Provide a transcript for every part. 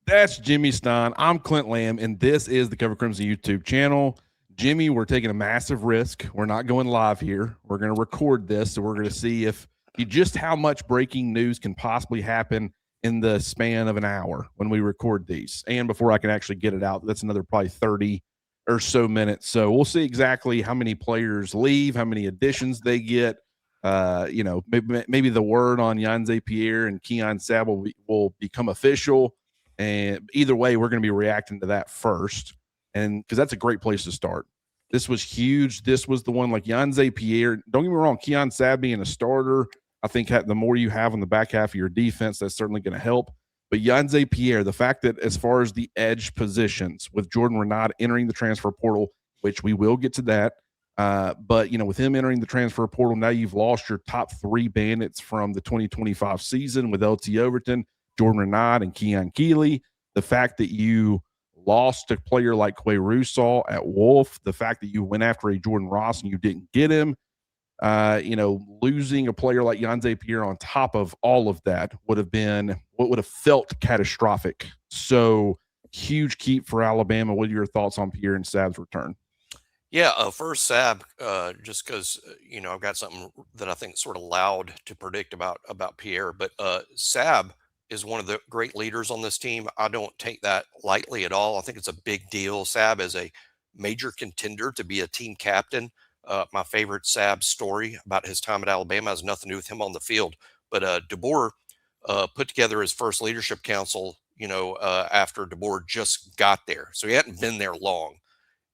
That's Jimmy Stein. I'm Clint Lamb, and this is the Cover Crimson YouTube channel. Jimmy, we're taking a massive risk. We're not going live here. We're going to record this, so we're going to see if just how much breaking news can possibly happen in the span of an hour when we record these. And before I can actually get it out, that's another probably 30 or so minutes. So we'll see exactly how many players leave, how many additions they get. Maybe the word on Yanze Pierre and Keon Sabb will become official. And either way, we're going to be reacting to that first. And because that's a great place to start. This was huge. This was the one like Yanze Pierre. Don't get me wrong, Keon Sabb being a starter, I think the more you have on the back half of your defense, that's certainly going to help. But Yanze Pierre, the fact that as far as the edge positions with Jordan Renaud entering the transfer portal, which we will get to that, but, with him entering the transfer portal, now you've lost your top three bandits from the 2025 season with LT Overton, Jordan Renaud, and Keon Keeley. The fact that you lost a player like Quay Russaw at Wolf, the fact that you went after a Jordan Ross and you didn't get him, losing a player like Yanze Pierre on top of all of that would have been what would have felt catastrophic. So huge keep for Alabama. What are your thoughts on Pierre and Sabb's return? Yeah, first Sabb, just because I've got something that I think is sort of loud to predict about Pierre, but Sabb is one of the great leaders on this team. I don't take that lightly at all. I think it's a big deal. Sabb is a major contender to be a team captain. My favorite Sabb story about his time at Alabama has nothing to do with him on the field, but DeBoer put together his first leadership council, after DeBoer just got there, so he hadn't been there long.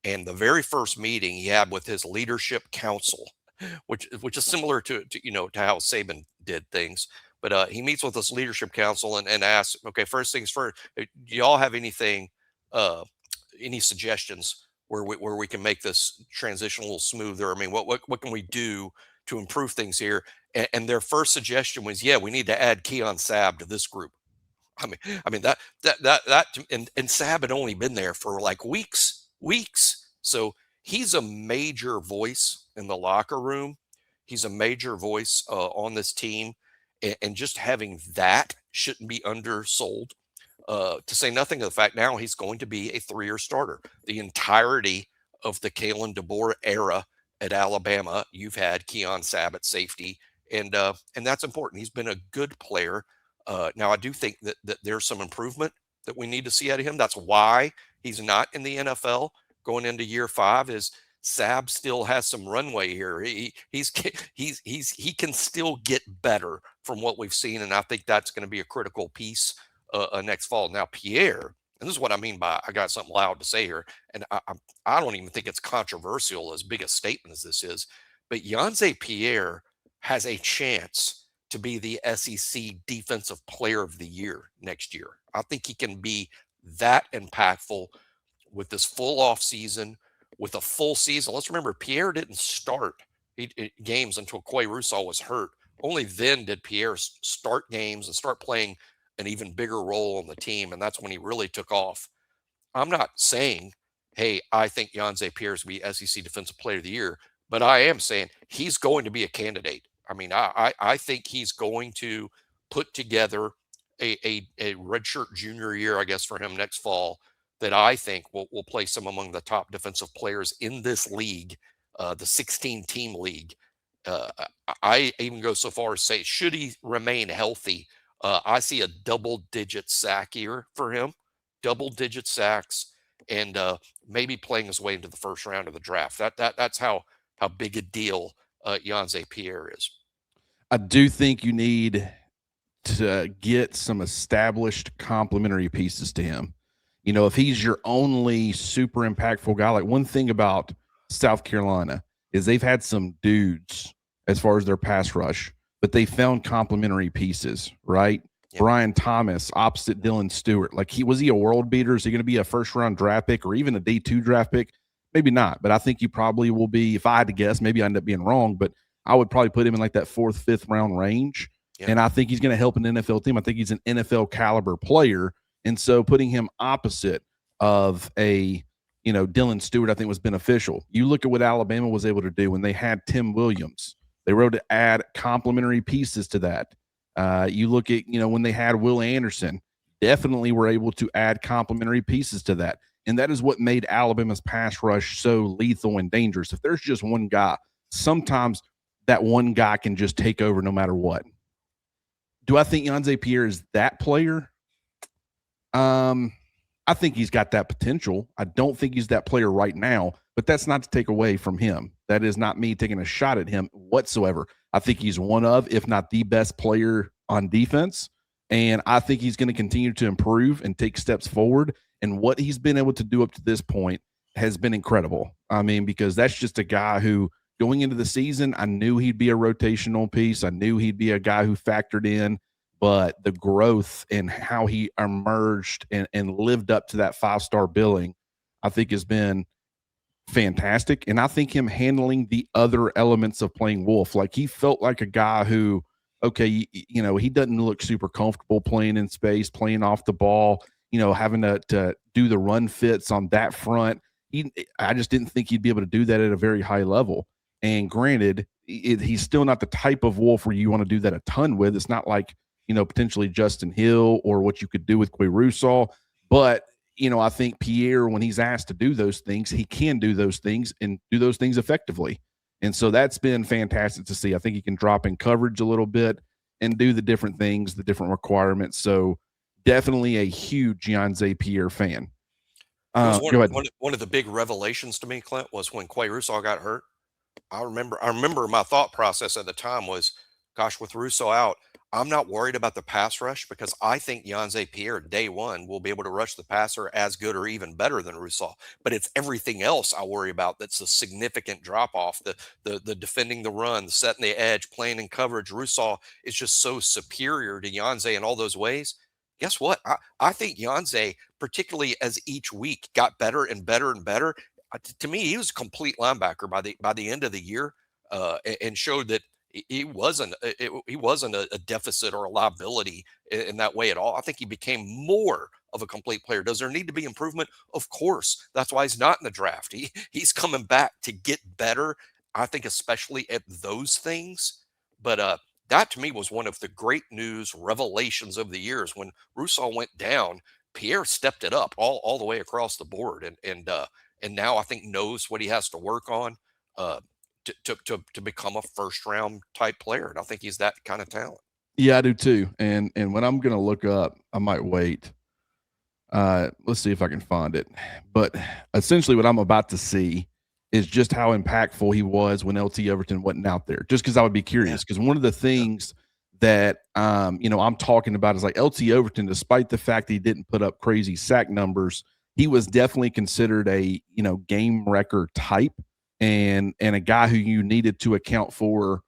And the very first meeting he had with his leadership council, which is similar to how Saban did things, but he meets with this leadership council and asks, okay, first things first, do y'all have anything, any suggestions where we can make this transition a little smoother? I mean, what can we do to improve things here? And their first suggestion was, yeah, we need to add Keon Sabb to this group. I mean that and Sabb had only been there for like weeks. So he's a major voice in the locker room. He's a major voice on this team, and just having that shouldn't be undersold. To say nothing of the fact now he's going to be a 3-year starter. The entirety of the Kalen DeBoer era at Alabama, you've had Keon Sabb at safety, and that's important. He's been a good player. Now I do think that there's some improvement that we need to see out of him. That's why he's not in the NFL going into year 5. Is Sabb still has some runway here. He can still get better from what we've seen, and I think that's going to be a critical piece next fall. Now Pierre, and this is what I mean by I got something loud to say here, and I don't even think it's controversial as big a statement as this is, but Yanze Pierre has a chance to be the SEC Defensive Player of the Year next year. I think he can be that impactful with this full off season, with a full season. Let's remember, Pierre didn't start games until Quay Russaw was hurt. Only then did Pierre start games and start playing an even bigger role on the team, and that's when he really took off. I'm not saying, hey, I think Yanze Pierre is going to be SEC Defensive Player of the Year, but I am saying he's going to be a candidate. I mean, I think he's going to put together a redshirt junior year, I guess, for him next fall that I think will place him among the top defensive players in this league, the 16-team league. I even go so far as say, should he remain healthy, I see a double-digit sack year for him, double-digit sacks, and maybe playing his way into the first round of the draft. That's how big a deal Yanze Pierre is. I do think you need to get some established complementary pieces to him. If he's your only super impactful guy, like one thing about South Carolina is they've had some dudes as far as their pass rush, but they found complementary pieces, right? Yep. Brian Thomas opposite Dylan Stewart. Like was he a world beater? Is he going to be a first-round draft pick or even a D2 draft pick? Maybe not, but I think he probably will be. If I had to guess, maybe I end up being wrong, but I would probably put him in like that 4th, 5th round range. Yep. And I think he's going to help an NFL team. I think he's an NFL caliber player. And so putting him opposite of a, Dylan Stewart, I think was beneficial. You look at what Alabama was able to do when they had Tim Williams. They were able to add complementary pieces to that. You look at, when they had Will Anderson, definitely were able to add complementary pieces to that. And that is what made Alabama's pass rush so lethal and dangerous. If there's just one guy, sometimes that one guy can just take over no matter what. Do I think Yonze Pierre is that player? I think he's got that potential. I don't think he's that player right now, but that's not to take away from him. That is not me taking a shot at him whatsoever. I think he's one of, if not the best player on defense. And I think he's going to continue to improve and take steps forward. And what he's been able to do up to this point has been incredible. I mean, because that's just a guy who, going into the season, I knew he'd be a rotational piece. I knew he'd be a guy who factored in, but the growth and how he emerged and lived up to that 5-star billing, I think has been fantastic. And I think him handling the other elements of playing Wolf, like he felt like a guy who, okay, he doesn't look super comfortable playing in space, playing off the ball, having to do the run fits on that front. I just didn't think he'd be able to do that at a very high level. And granted, he's still not the type of Wolf where you want to do that a ton with. It's not like, potentially Justin Hill or what you could do with Quay Russaw. But, I think Pierre, when he's asked to do those things, he can do those things and do those things effectively. And so that's been fantastic to see. I think he can drop in coverage a little bit and do the different things, the different requirements. So definitely a huge Yonze Pierre fan. Go ahead. One of the big revelations to me, Clint, was when Quay Russaw got hurt. I remember my thought process at the time was, gosh, with Russo out, I'm not worried about the pass rush because I think Yonze Pierre day one will be able to rush the passer as good or even better than Russo. But it's everything else I worry about that's a significant drop off. The defending the run, the setting the edge, playing in coverage. Russo is just so superior to Yonze in all those ways. Guess what? I think Yonze, particularly as each week got better and better and better, to me, he was a complete linebacker by the end of the year, and showed that he wasn't a deficit or a liability in that way at all. I think he became more of a complete player. Does there need to be improvement? Of course. That's why he's not in the draft. He's coming back to get better. I think especially at those things. But that to me was one of the great news revelations of the years when Russo went down. Pierre stepped it up all the way across the board, and now I think knows what he has to work on to become a first round type player. And I think he's that kind of talent. Yeah, I do too. And when I'm going to look up, I might wait. Let's see if I can find it. But essentially what I'm about to see is just how impactful he was when LT Overton wasn't out there, just because I would be curious. Because one of the things that, I'm talking about is like LT Overton, despite the fact that he didn't put up crazy sack numbers, he was definitely considered a, game wrecker type and a guy who you needed to account for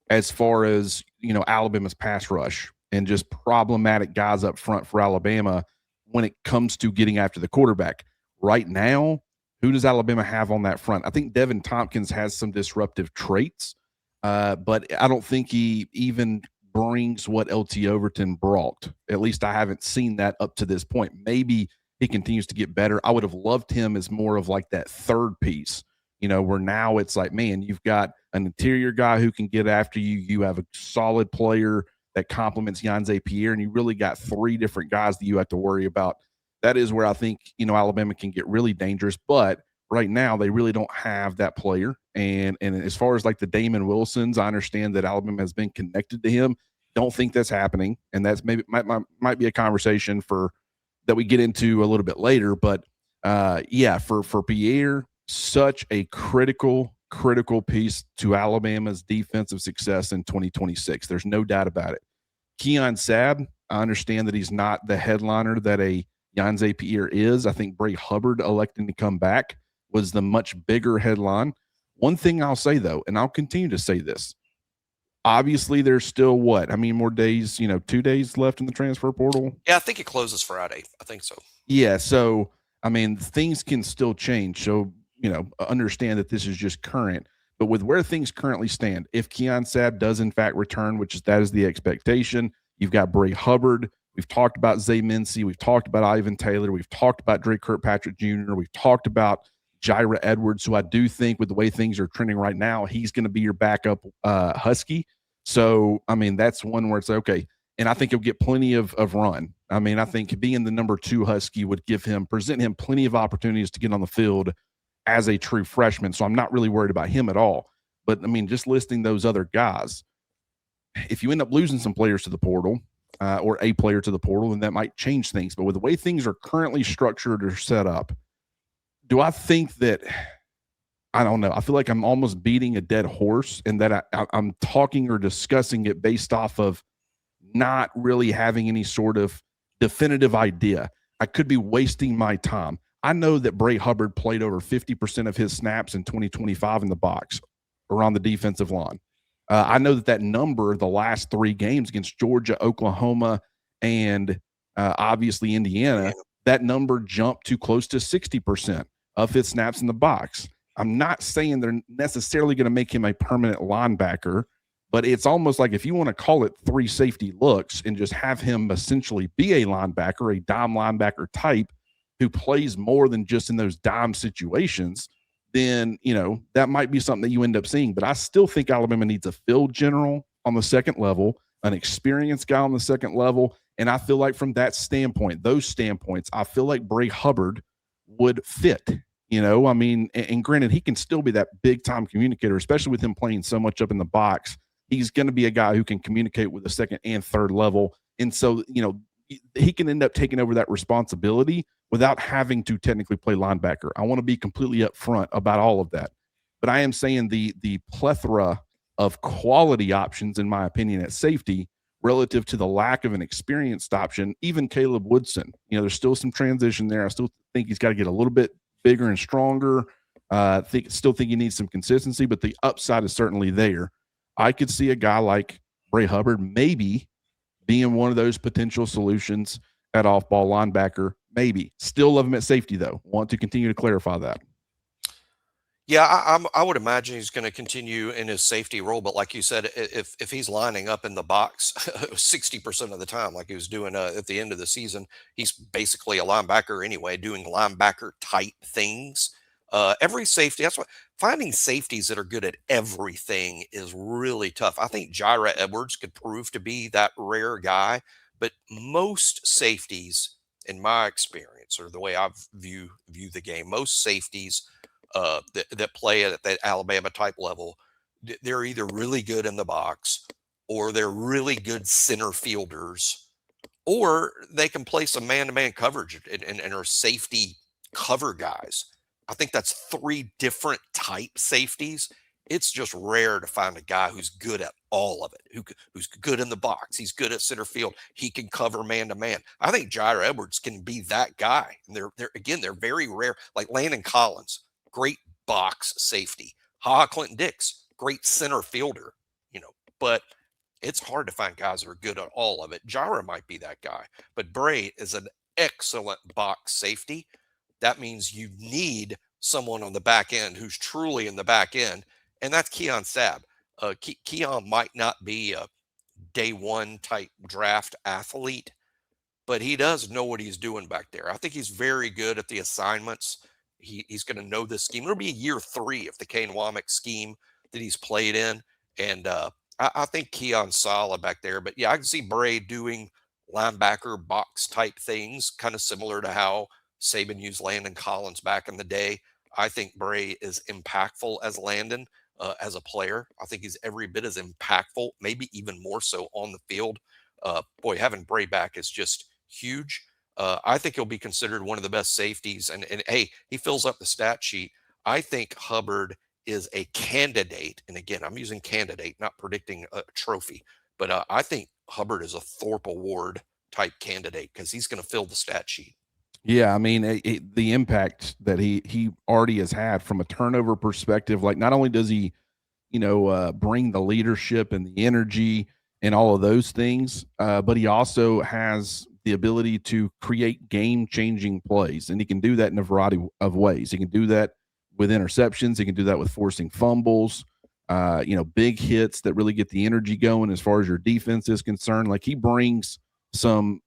as far as, Alabama's pass rush and just problematic guys up front for Alabama when it comes to getting after the quarterback. Right now, who does Alabama have on that front? I think Devin Tompkins has some disruptive traits, but I don't think he even brings what LT Overton brought. At least I haven't seen that up to this point. Maybe he continues to get better. I would have loved him as more of like that third piece, where now it's like, man, you've got an interior guy who can get after you. You have a solid player that complements Yonze Pierre, and you really got three different guys that you have to worry about. That is where I think, Alabama can get really dangerous. But right now, they really don't have that player. And as far as like the Damon Wilsons, I understand that Alabama has been connected to him. Don't think that's happening. And that's maybe might be a conversation that we get into a little bit later. But for Pierre, such a critical piece to Alabama's defensive success in 2026. There's no doubt about it. Keon Sabb, I understand that he's not the headliner that a Yonze Pierre is. I think Bray Hubbard electing to come back was the much bigger headline. One thing I'll say, though, and I'll continue to say this, obviously there's still more days, 2 days left in the transfer portal. Yeah, I think it closes Friday. I think so. Yeah, so, things can still change. So, understand that this is just current. But with where things currently stand, if Keon Sabb does in fact return, that is the expectation, you've got Bray Hubbard. We've talked about Zay Mincy. We've talked about Ivan Taylor. We've talked about Drake Kirkpatrick Jr. We've talked about Jaira Edwards, who I do think with the way things are trending right now, he's going to be your backup Husky. So, that's one where it's okay. and I think he'll get plenty of run. I mean, I think being the number 2 Husky would present him plenty of opportunities to get on the field as a true freshman. So I'm not really worried about him at all. But I mean, just listing those other guys, if you end up losing some players to the portal or a player to the portal, then that might change things. But with the way things are currently structured or set up, do I think that – I don't know. I feel like I'm almost beating a dead horse, and that I'm talking or discussing it based off of not really having any sort of definitive idea. I could be wasting my time. I know that Bray Hubbard played over 50% of his snaps in 2025 in the box or on the defensive line. I know that number, the last 3 games against Georgia, Oklahoma, and obviously Indiana, that number jumped to close to 60% of his snaps in the box. I'm not saying they're necessarily going to make him a permanent linebacker, but it's almost like if you want to call it 3 safety looks and just have him essentially be a linebacker, a dime linebacker type who plays more than just in those dime situations, then, that might be something that you end up seeing. But I still think Alabama needs a field general on the second level, an experienced guy on the second level. And I feel like from that standpoint, those standpoints, I feel like Bray Hubbard would fit. I mean, and granted, he can still be that big time communicator, especially with him playing so much up in the box. He's going to be a guy who can communicate with the second and third level. And so, he can end up taking over that responsibility without having to technically play linebacker. I want to be completely upfront about all of that. But I am saying the plethora of quality options, in my opinion, at safety relative to the lack of an experienced option, even Caleb Woodson, there's still some transition there. I still think he's got to get a little bit bigger and stronger. Still think he needs some consistency, but the upside is certainly there. I could see a guy like Bray Hubbard maybe being one of those potential solutions at off-ball linebacker. Maybe. Still love him at safety, though. Want to continue to clarify that. Yeah, I would imagine he's going to continue in his safety role. But like you said, if he's lining up in the box 60% of the time, like he was doing at the end of the season, he's basically a linebacker anyway, doing linebacker type things. Every safety, that's what finding safeties that are good at everything is really tough. I think Jaira Edwards could prove to be that rare guy, but most safeties, in my experience, or the way I view the game, most safeties that play at that Alabama type level, they're either really good in the box, or they're really good center fielders, or they can play some man-to-man coverage and are safety cover guys. I think that's 3 different type safeties. It's just rare to find a guy who's good at all of it, who's good in the box. He's good at center field. He can cover man-to-man. I think Jair Edwards can be that guy. And they're very rare. Like Landon Collins, great box safety. Clinton Dix, great center fielder. But it's hard to find guys that are good at all of it. Jair might be that guy, but Bray is an excellent box safety. That means you need someone on the back end who's truly in the back end, and that's Keon Sabb. Keon might not be a day 1 type draft athlete, but he does know what he's doing back there. I think he's very good at the assignments. He's going to know this scheme. It'll be year 3 of the Kane Wommack scheme that he's played in, and I think Keon's solid back there. But yeah, I can see Bray doing linebacker box type things, kind of similar to how Saban used Landon Collins back in the day. I think Bray is impactful as Landon as a player. I think he's every bit as impactful, maybe even more so on the field. Having Bray back is just huge. I think he'll be considered one of the best safeties. And hey, he fills up the stat sheet. I think Hubbard is a candidate. And again, I'm using candidate, not predicting a trophy. But I think Hubbard is a Thorpe Award type candidate because he's going to fill the stat sheet. Yeah, I mean, the impact that he already has had from a turnover perspective, like not only does he, bring the leadership and the energy and all of those things, but he also has the ability to create game-changing plays, and he can do that in a variety of ways. He can do that with interceptions. He can do that with forcing fumbles, big hits that really get the energy going as far as your defense is concerned. Like he brings some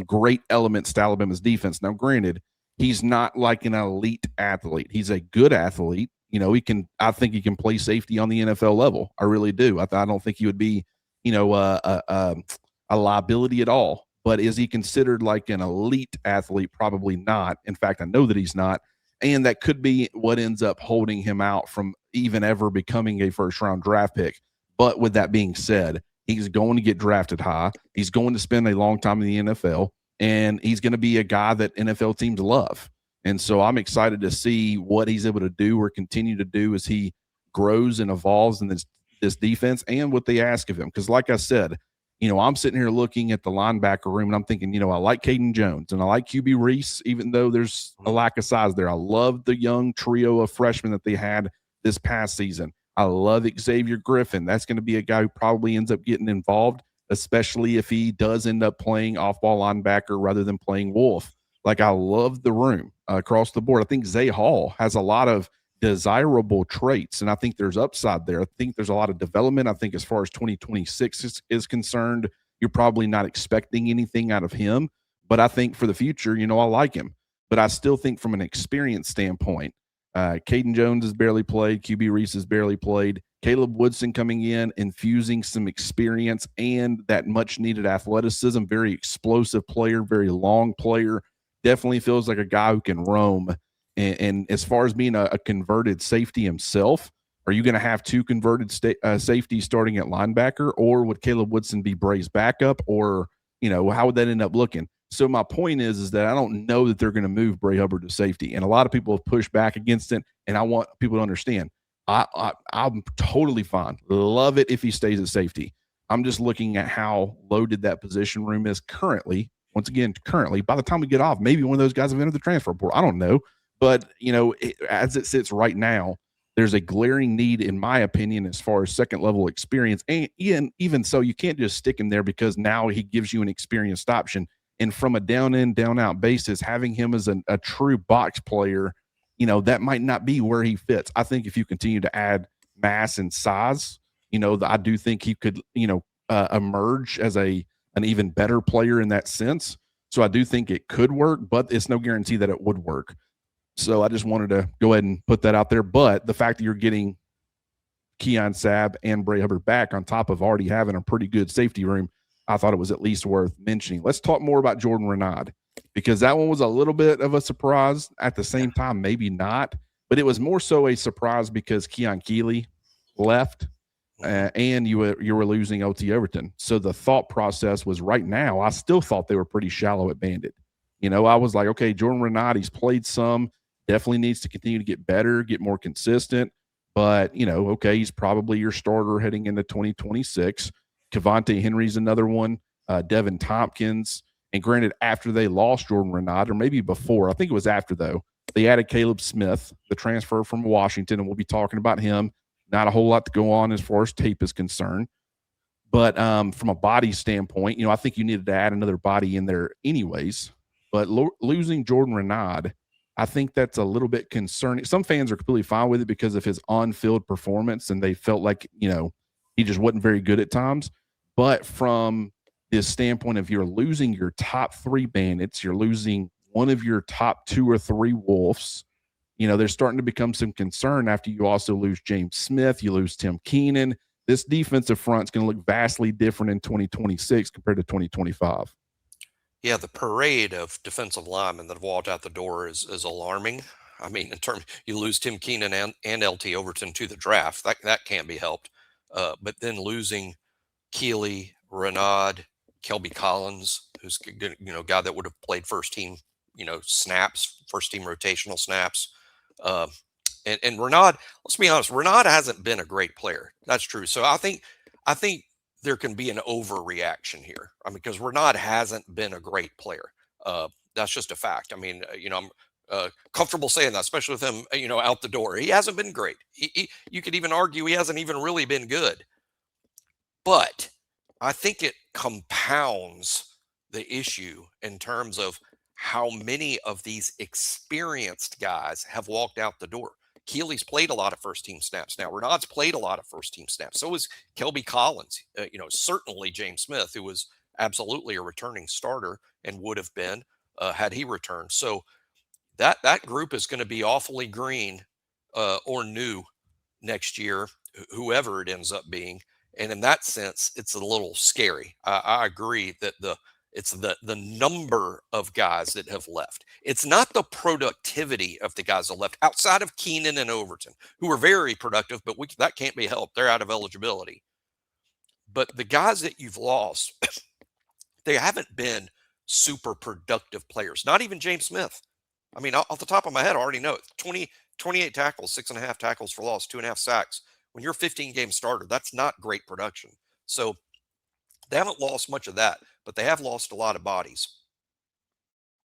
great elements to Alabama's defense. Now, granted, he's not like an elite athlete. He's a good athlete. I think he can play safety on the NFL level. I really do. I don't think he would be, a a liability at all. But is he considered like an elite athlete? Probably not. In fact, I know that he's not. And that could be what ends up holding him out from even ever becoming a first round draft pick. But with that being said, he's going to get drafted high. He's going to spend a long time in the NFL, and he's going to be a guy that NFL teams love. And so I'm excited to see what he's able to do or continue to do as he grows and evolves in this defense and what they ask of him. Because like I said, I'm sitting here looking at the linebacker room and I'm thinking, I like Caden Jones and I like QB Reese, even though there's a lack of size there. I love the young trio of freshmen that they had this past season. I love Xavier Griffin. That's going to be a guy who probably ends up getting involved, especially if he does end up playing off-ball linebacker rather than playing Wolf. Like, I love the room across the board. I think Zay Hall has a lot of desirable traits, and I think there's upside there. I think there's a lot of development. I think as far as 2026 is concerned, you're probably not expecting anything out of him. But I think for the future, I like him. But I still think from an experience standpoint, Caden Jones has barely played. QB Reese has barely played. Caleb Woodson coming in, infusing some experience and that much-needed athleticism. Very explosive player, very long player. Definitely feels like a guy who can roam. And as far as being a converted safety himself, are you going to have two converted safeties starting at linebacker, or would Caleb Woodson be Bray's backup, or how would that end up looking? So my point is that I don't know that they're going to move Bray Hubbard to safety, and a lot of people have pushed back against it. And I want people to understand, I'm totally fine, love it if he stays at safety. I'm just looking at how loaded that position room is currently. Once again, currently, by the time we get off, maybe one of those guys have entered the transfer portal. I don't know. But, as it sits right now, there's a glaring need, in my opinion, as far as second-level experience. And even so, you can't just stick him there because now he gives you an experienced option. And from a down-in, down-out basis, having him as a true box player, that might not be where he fits. I think if you continue to add mass and size, I do think he could, emerge as an even better player in that sense. So I do think it could work, but it's no guarantee that it would work. So I just wanted to go ahead and put that out there. But the fact that you're getting Keon Sabb and Bray Hubbard back on top of already having a pretty good safety room, I thought it was at least worth mentioning. Let's talk more about Jordan Renaud, because that one was a little bit of a surprise. At the same time, maybe not. But it was more so a surprise because Keon Keeley left and you were losing O.T. Overton. So the thought process was right now, I still thought they were pretty shallow at Bandit. I was like, okay, Jordan Renaud, he's played some. Definitely needs to continue to get better, get more consistent. But, okay, he's probably your starter heading into 2026. Cavante Henry's another one. Devin Tompkins. And granted, after they lost Jordan Renaud, or maybe before, I think it was after, though, they added Caleb Smith, the transfer from Washington, and we'll be talking about him. Not a whole lot to go on as far as tape is concerned. But from a body standpoint, I think you needed to add another body in there anyways. But losing Jordan Renaud, I think that's a little bit concerning. Some fans are completely fine with it because of his on-field performance, and they felt like, he just wasn't very good at times. But from this standpoint of you're losing your top three Bandits, you're losing one of your top two or three Wolves, there's starting to become some concern after you also lose James Smith, you lose Tim Keenan. This defensive front is going to look vastly different in 2026 compared to 2025. Yeah, the parade of defensive linemen that have walked out the door is alarming. I mean, in terms, you lose Tim Keenan and LT Overton to the draft, that can't be helped. But then losing Keeley, Renaud, Kelby Collins, who's a good, guy that would have played first team, snaps, first team rotational snaps. And Renaud, let's be honest, Renaud hasn't been a great player. That's true. So I think there can be an overreaction here. I mean, because Renaud hasn't been a great player. That's just a fact. I mean, I'm comfortable saying that, especially with him, out the door. He hasn't been great. You could even argue he hasn't even really been good. But I think it compounds the issue in terms of how many of these experienced guys have walked out the door. Keeley's played a lot of first-team snaps now. Renaud's played a lot of first-team snaps. So is Kelby Collins. Certainly James Smith, who was absolutely a returning starter and would have been had he returned. So that group is going to be awfully green or new next year, whoever it ends up being. And in that sense, it's a little scary. I agree that it's the number of guys that have left. It's not the productivity of the guys that left outside of Keenan and Overton, who are very productive, but that can't be helped. They're out of eligibility. But the guys that you've lost, they haven't been super productive players. Not even James Smith. I mean, off the top of my head, I already know it. 28 tackles, 6.5 tackles for loss, 2.5 sacks. When you're a 15-game starter, that's not great production. So they haven't lost much of that, but they have lost a lot of bodies.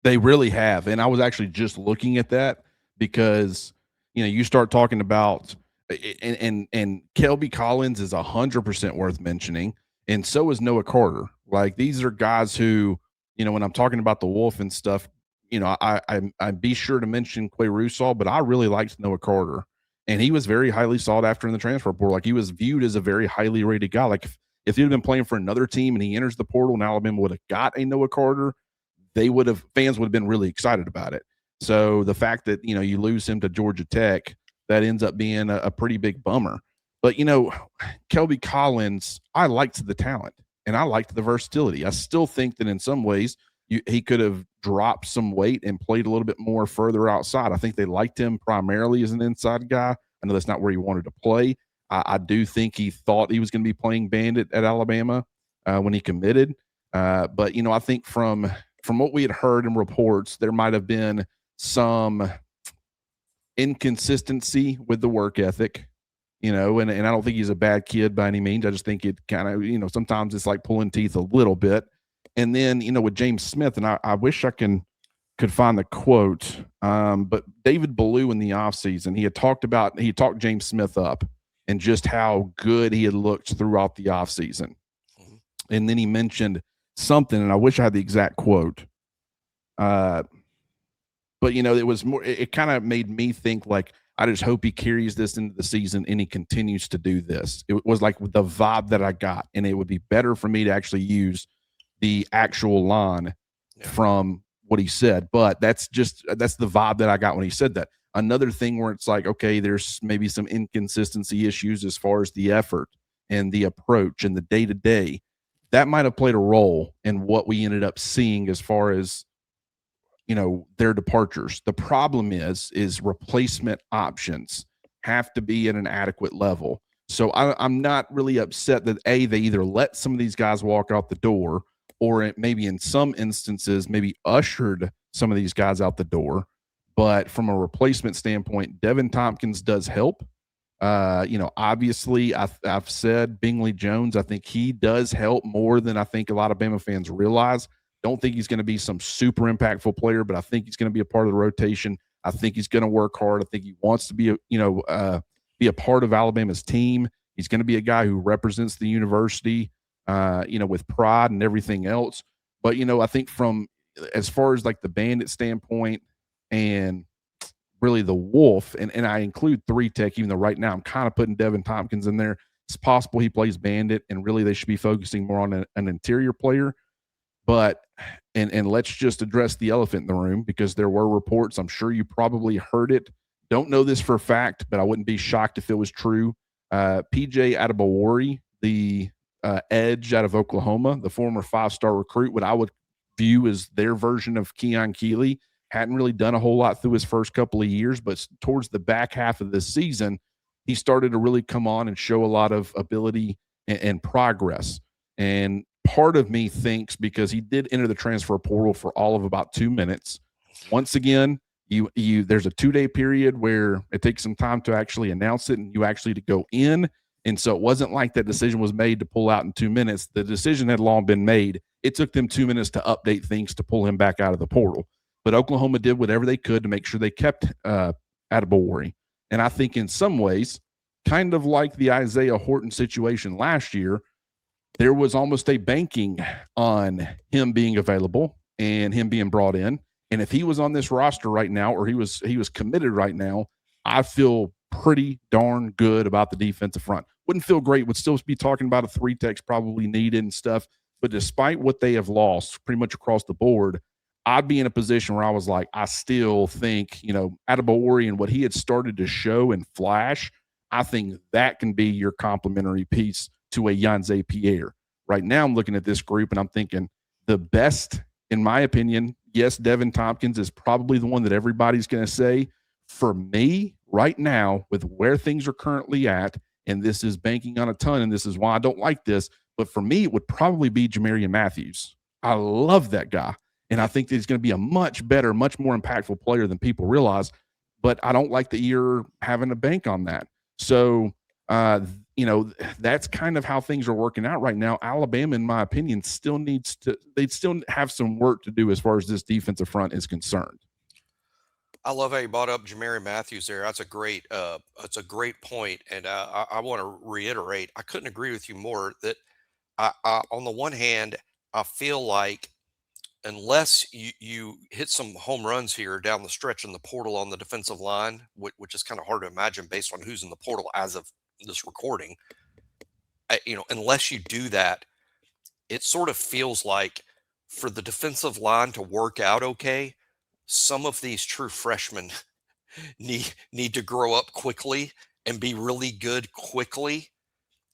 They really have. And I was actually just looking at that because, you start talking about and Kelby Collins is 100% worth mentioning. And so is Noah Carter. Like, these are guys who, when I'm talking about the Wolf and stuff, I'd be sure to mention Quay Russaw, but I really liked Noah Carter. And he was very highly sought after in the transfer portal. Like, he was viewed as a very highly rated guy. Like, if he'd been playing for another team and he enters the portal and Alabama would have got a Noah Carter, fans would have been really excited about it. So the fact that, you lose him to Georgia Tech, that ends up being a pretty big bummer. But, Kelby Collins, I liked the talent and I liked the versatility. I still think that in some ways he could have dropped some weight and played a little bit more further outside. I think they liked him primarily as an inside guy. I know that's not where he wanted to play. I do think he thought he was going to be playing bandit at Alabama when he committed. But, I think from what we had heard in reports, there might have been some inconsistency with the work ethic, and I don't think he's a bad kid by any means. I just think it kind of, sometimes it's like pulling teeth a little bit. And then, with James Smith, and I wish I could find the quote, but David Ballou in the offseason, he talked James Smith up and just how good he had looked throughout the offseason. And then he mentioned something, and I wish I had the exact quote. But it was more, it kind of made me think, like, I just hope he carries this into the season and he continues to do this. It was like the vibe that I got, and it would be better for me to actually use the actual line from what he said. But that's the vibe that I got when he said that. Another thing where it's like, okay, there's maybe some inconsistency issues as far as the effort and the approach and the day-to-day. That might have played a role in what we ended up seeing as far as, their departures. The problem is replacement options have to be at an adequate level. So I'm not really upset that they either let some of these guys walk out the door, or maybe in some instances, maybe ushered some of these guys out the door. But from a replacement standpoint, Devin Tompkins does help. Obviously I've said Bingley Jones, I think he does help more than I think a lot of Bama fans realize. Don't think he's going to be some super impactful player, but I think he's going to be a part of the rotation. I think he's going to work hard. I think he wants to be a part of Alabama's team. He's going to be a guy who represents the university, with pride and everything else. But, I think from as far as like the Bandit standpoint and really the Wolf, and I include 3-Tech, even though right now I'm kind of putting Devin Tompkins in there. It's possible he plays Bandit, and really they should be focusing more on an interior player. But and let's just address the elephant in the room, because there were reports. I'm sure you probably heard it. Don't know this for a fact, but I wouldn't be shocked if it was true. PJ Adebawori, the edge out of Oklahoma, the former 5-star recruit, what I would view as their version of Keon Keeley, hadn't really done a whole lot through his first couple of years, but towards the back half of this season, he started to really come on and show a lot of ability and progress. And part of me thinks, because he did enter the transfer portal for all of about 2 minutes. Once again, there's a 2-day period where it takes some time to actually announce it and you actually to go in. And so it wasn't like that decision was made to pull out in 2 minutes. The decision had long been made. It took them 2 minutes to update things to pull him back out of the portal. But Oklahoma did whatever they could to make sure they kept Adebawori. And I think in some ways, kind of like the Isaiah Horton situation last year, there was almost a banking on him being available and him being brought in. And if he was on this roster right now, or he was committed right now, I feel pretty darn good about the defensive front. Wouldn't feel great. Would still be talking about a 3-tech's probably needed and stuff. But despite what they have lost pretty much across the board, I'd be in a position where I was like, I still think, Adebawori and what he had started to show and flash, I think that can be your complementary piece to a Yanze Pierre. Right now, I'm looking at this group and I'm thinking the best, in my opinion, yes, Devin Tompkins is probably the one that everybody's going to say. For me, right now, with where things are currently at, and this is banking on a ton, and this is why I don't like this, but for me, it would probably be Jamarian Matthews. I love that guy, and I think that he's going to be a much better, much more impactful player than people realize, but I don't like that you're having a bank on that. So, that's kind of how things are working out right now. Alabama, in my opinion, they'd still have some work to do as far as this defensive front is concerned. I love how you brought up Jamarian Matthews there. That's a great point, and I want to reiterate. I couldn't agree with you more. That on the one hand, I feel like unless you hit some home runs here down the stretch in the portal on the defensive line, which is kind of hard to imagine based on who's in the portal as of this recording, unless you do that, it sort of feels like for the defensive line to work out okay, some of these true freshmen need to grow up quickly and be really good quickly.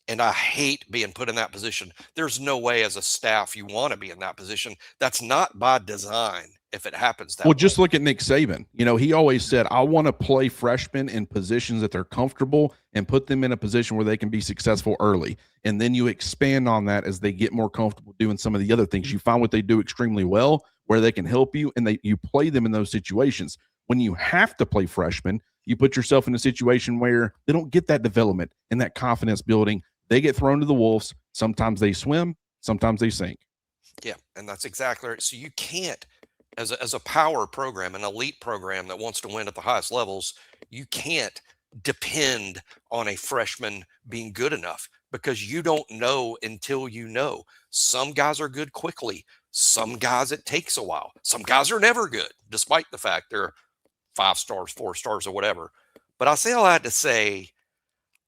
And I hate being put in that position. There's no way as a staff you want to be in that position. That's not by design if it happens that way. Well, just look at Nick Saban. He always said, I want to play freshmen in positions that they're comfortable and put them in a position where they can be successful early. And then you expand on that as they get more comfortable doing some of the other things. You find what they do extremely well, where they can help you, and you play them in those situations. When you have to play freshmen, you put yourself in a situation where they don't get that development and that confidence building. They get thrown to the wolves. Sometimes they swim, sometimes they sink. Yeah, and that's exactly right. So you can't, as a power program, an elite program that wants to win at the highest levels, you can't depend on a freshman being good enough, because you don't know until you know. Some guys are good quickly. Some guys, it takes a while. Some guys are never good, despite the fact they're 5 stars, 4 stars, or whatever. But I say all that to say,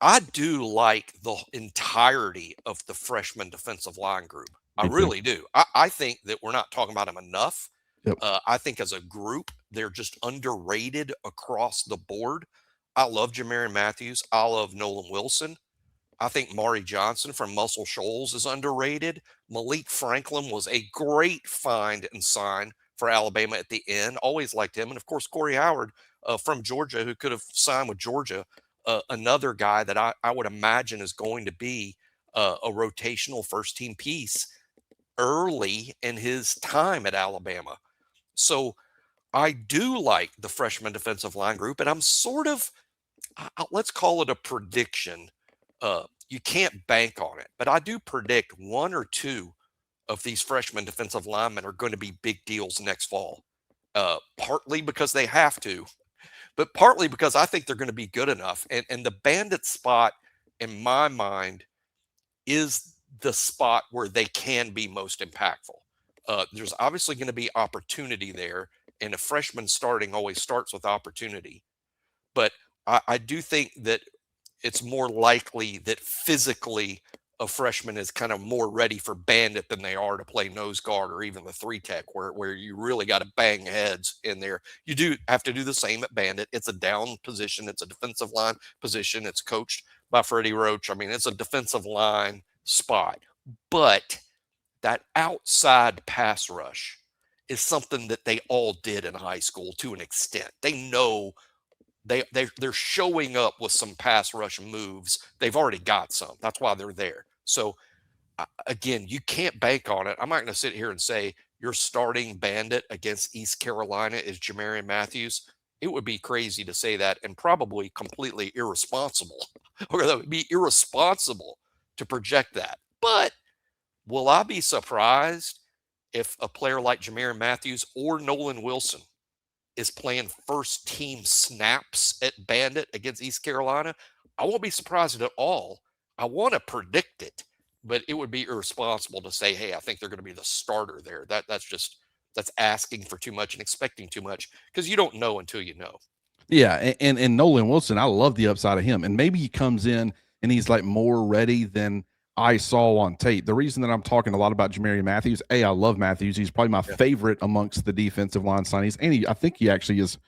I do like the entirety of the freshman defensive line group. I really do. I think that we're not talking about them enough. Yep. I think as a group, they're just underrated across the board. I love Jamarian Matthews. I love Nolan Wilson. I think Mari Johnson from Muscle Shoals is underrated. Malik Franklin was a great find and sign for Alabama at the end. Always liked him. And, of course, Corey Howard from Georgia, who could have signed with Georgia. Another guy that I would imagine is going to be a rotational first-team piece early in his time at Alabama. So I do like the freshman defensive line group, and I'm sort of, let's call it a prediction. You can't bank on it, but I do predict 1 or 2 of these freshman defensive linemen are going to be big deals next fall, partly because they have to, but partly because I think they're going to be good enough. And the Bandit spot, in my mind, is the spot where they can be most impactful. There's obviously going to be opportunity there, and a freshman starting always starts with opportunity. But I do think that it's more likely that physically a freshman is kind of more ready for Bandit than they are to play nose guard or even the 3-tech, where you really got to bang heads in there. You do have to do the same at Bandit. It's a down position. It's a defensive line position. It's coached by Freddie Roach. I mean, it's a defensive line spot. But that outside pass rush is something that they all did in high school to an extent. They know they're showing up with some pass rush moves. They've already got some. That's why they're there. So, again, you can't bank on it. I'm not going to sit here and say your starting Bandit against East Carolina is Jamarian Matthews. It would be crazy to say that, and probably completely irresponsible. Or that would be irresponsible to project that. But will I be surprised if a player like Jamarian Matthews or Nolan Wilson is playing first team snaps at Bandit against East Carolina? I won't be surprised at all. I want to predict it, but it would be irresponsible to say, hey, I think they're going to be the starter there. That's asking for too much and expecting too much, because you don't know until you know. Yeah, and Nolan Wilson, I love the upside of him. And maybe he comes in and he's like more ready than I saw on tape. The reason that I'm talking a lot about Jamarian Matthews, I love Matthews. He's probably my favorite amongst the defensive line signees. And I think he actually is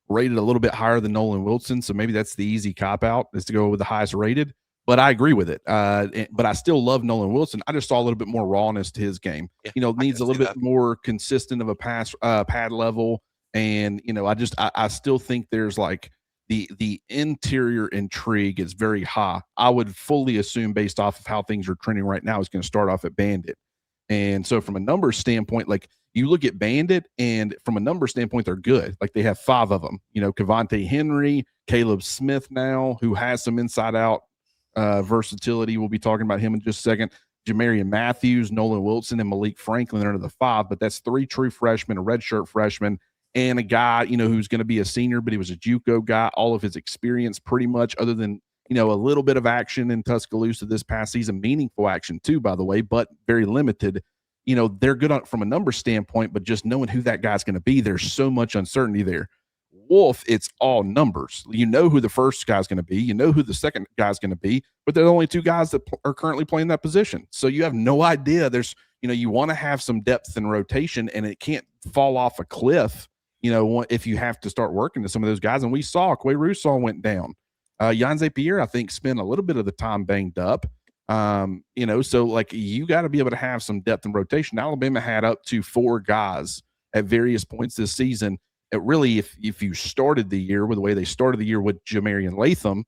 rated a little bit higher than Nolan Wilson. So maybe that's the easy cop out, is to go with the highest rated. but I agree with it. But I still love Nolan Wilson. I just saw a little bit more rawness to his game. Yeah, I Needs can a see little bit that. more consistent of a pass pad level. And I still think there's like the interior intrigue is very high. I would fully assume, based off of how things are trending right now, is going to start off at Bandit. And so from a numbers standpoint, like you look at Bandit, and from a number standpoint, they're good. Like they have 5 of them. Cavante Henry, Caleb Smith now, who has some inside out versatility. We'll be talking about him in just a second. Jamarian Matthews, Nolan Wilson, and Malik Franklin are the 5, but that's 3 true freshmen, a redshirt freshman, and a guy, who's going to be a senior, but he was a JUCO guy. All of his experience pretty much, other than, a little bit of action in Tuscaloosa this past season, meaningful action too, by the way, but very limited. They're good from a number standpoint, but just knowing who that guy's going to be, there's so much uncertainty there. Wolf, it's all numbers. You know who the first guy's going to be. You know who the second guy's going to be, but there are only 2 guys that are currently playing that position. So you have no idea. There's, you want to have some depth and rotation, and it can't fall off a cliff, if you have to start working to some of those guys. And we saw Quay Russaw went down. Yanze Pierre, I think, spent a little bit of the time banged up. So like you got to be able to have some depth and rotation. Alabama had up to 4 guys at various points this season. It really, if you started the year with the way they started the year with Jamarian Latham,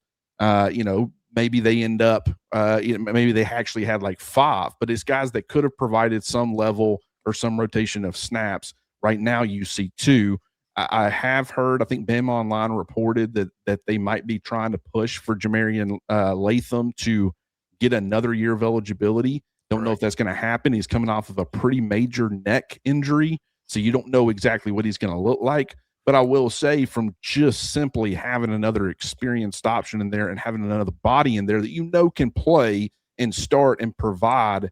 maybe they end up, maybe they actually had like 5, but it's guys that could have provided some level or some rotation of snaps. Right now, you see 2. I have heard, I think BEM Online reported that they might be trying to push for Jamarian Latham to get another year of eligibility. Don't know if that's going to happen. He's coming off of a pretty major neck injury, so you don't know exactly what he's going to look like. But I will say, from just simply having another experienced option in there and having another body in there that can play and start and provide,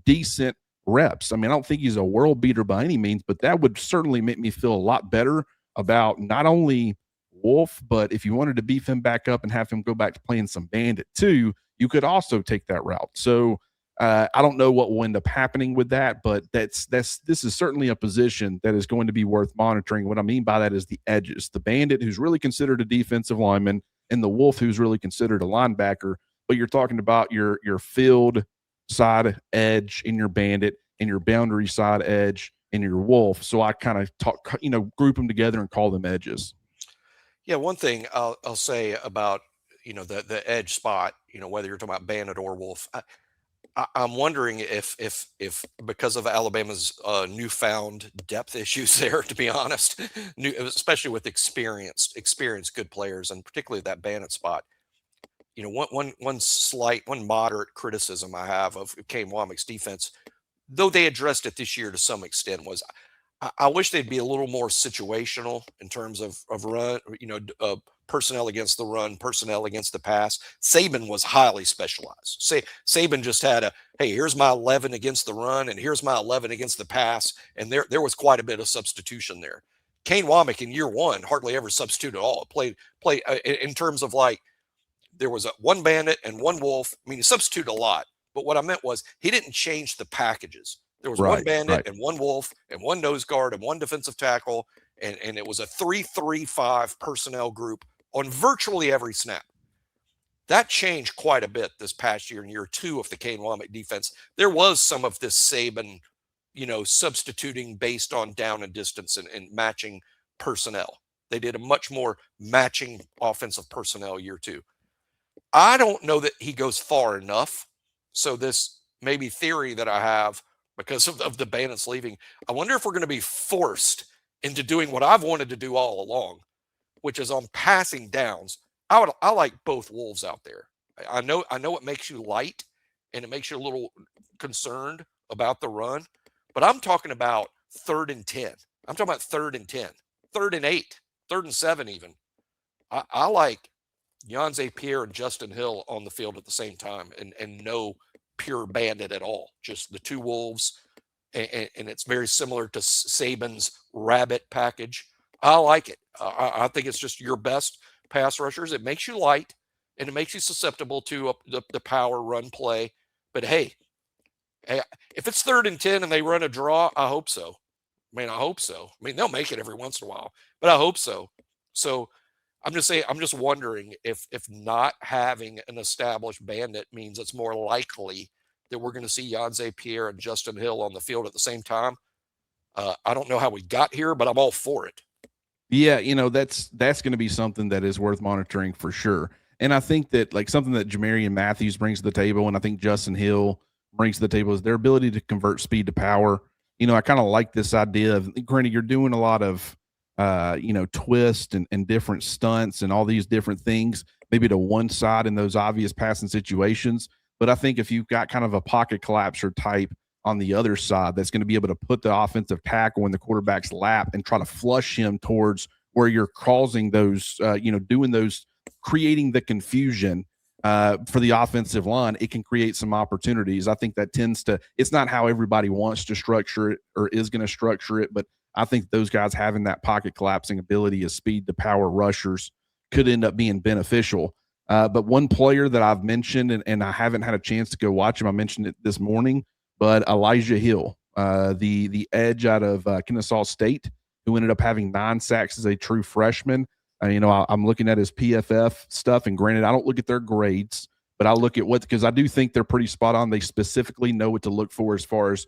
decent reps. I mean, I don't think he's a world beater by any means, but that would certainly make me feel a lot better about not only Wolf, but if you wanted to beef him back up and have him go back to playing some Bandit too, you could also take that route. So I don't know what will end up happening with that, but this is certainly a position that is going to be worth monitoring. What I mean by that is the edges, the Bandit, who's really considered a defensive lineman, and the Wolf, who's really considered a linebacker. But you're talking about your field side edge in your Bandit and your boundary side edge in your Wolf. So I kind of group them together and call them edges. Yeah, one thing I'll say about the edge spot, whether you're talking about Bandit or Wolf, I'm wondering if because of Alabama's newfound depth issues there, to be honest, especially with experienced good players, and particularly that Bandit spot. One moderate criticism I have of Kane Wommack's defense, though they addressed it this year to some extent, was I wish they'd be a little more situational in terms of run, personnel against the run, personnel against the pass. Saban was highly specialized. Saban just had hey, here's my 11 against the run, and here's my 11 against the pass, and there was quite a bit of substitution there. Kane Wommack in year 1 hardly ever substituted at all. Played in terms of like there was one Bandit and one Wolf. I mean, he substituted a lot, but what I meant was he didn't change the packages. There was one Bandit and one Wolf and one nose guard and one defensive tackle, and it was a 3-3-5 personnel group on virtually every snap. That changed quite a bit this past year in year 2 of the Kane Wommack defense. There was some of this Saban, substituting based on down and distance and matching personnel. They did a much more matching offensive personnel year 2. I don't know that he goes far enough. So this maybe theory that I have, because of the Bandits leaving, I wonder if we're going to be forced into doing what I've wanted to do all along, which is on passing downs. I like both Wolves out there. I know it makes you light and it makes you a little concerned about the run, but I'm talking about 3rd and 10. I'm talking about 3rd and 10, 3rd and 8, 3rd and 7 even. I like Yanze Pierre and Justin Hill on the field at the same time, and no pure Bandit at all. Just the 2 Wolves, and it's very similar to Saban's rabbit package. I like it. I think it's just your best pass rushers. It makes you light, and it makes you susceptible to the power run play. But hey, if it's 3rd and 10 and they run a draw, I hope so. I hope so. They'll make it every once in a while, but I hope so. So I'm just saying, I'm just wondering if not having an established bandit means it's more likely that we're going to see Jan Pierre and Justin Hill on the field at the same time. I don't know how we got here, but I'm all for it. Yeah, that's going to be something that is worth monitoring for sure. And I think that like something that Jamarian Matthews brings to the table, and I think Justin Hill brings to the table is their ability to convert speed to power. I kind of like this idea of granted, you're doing a lot of twist and different stunts and all these different things, maybe to one side in those obvious passing situations. But I think if you've got kind of a pocket collapser type on the other side that's going to be able to put the offensive tackle in the quarterback's lap and try to flush him towards where you're causing those, doing those, creating the confusion for the offensive line, it can create some opportunities. I think that tends to, it's not how everybody wants to structure it or is going to structure it, but I think those guys having that pocket collapsing ability as speed to power rushers could end up being beneficial. But one player that I've mentioned, and I haven't had a chance to go watch him, I mentioned it this morning, but Elijah Hill, the edge out of Kennesaw State, who ended up having 9 sacks as a true freshman. I'm looking at his PFF stuff, and granted, I don't look at their grades, but I look at because I do think they're pretty spot on. They specifically know what to look for as far as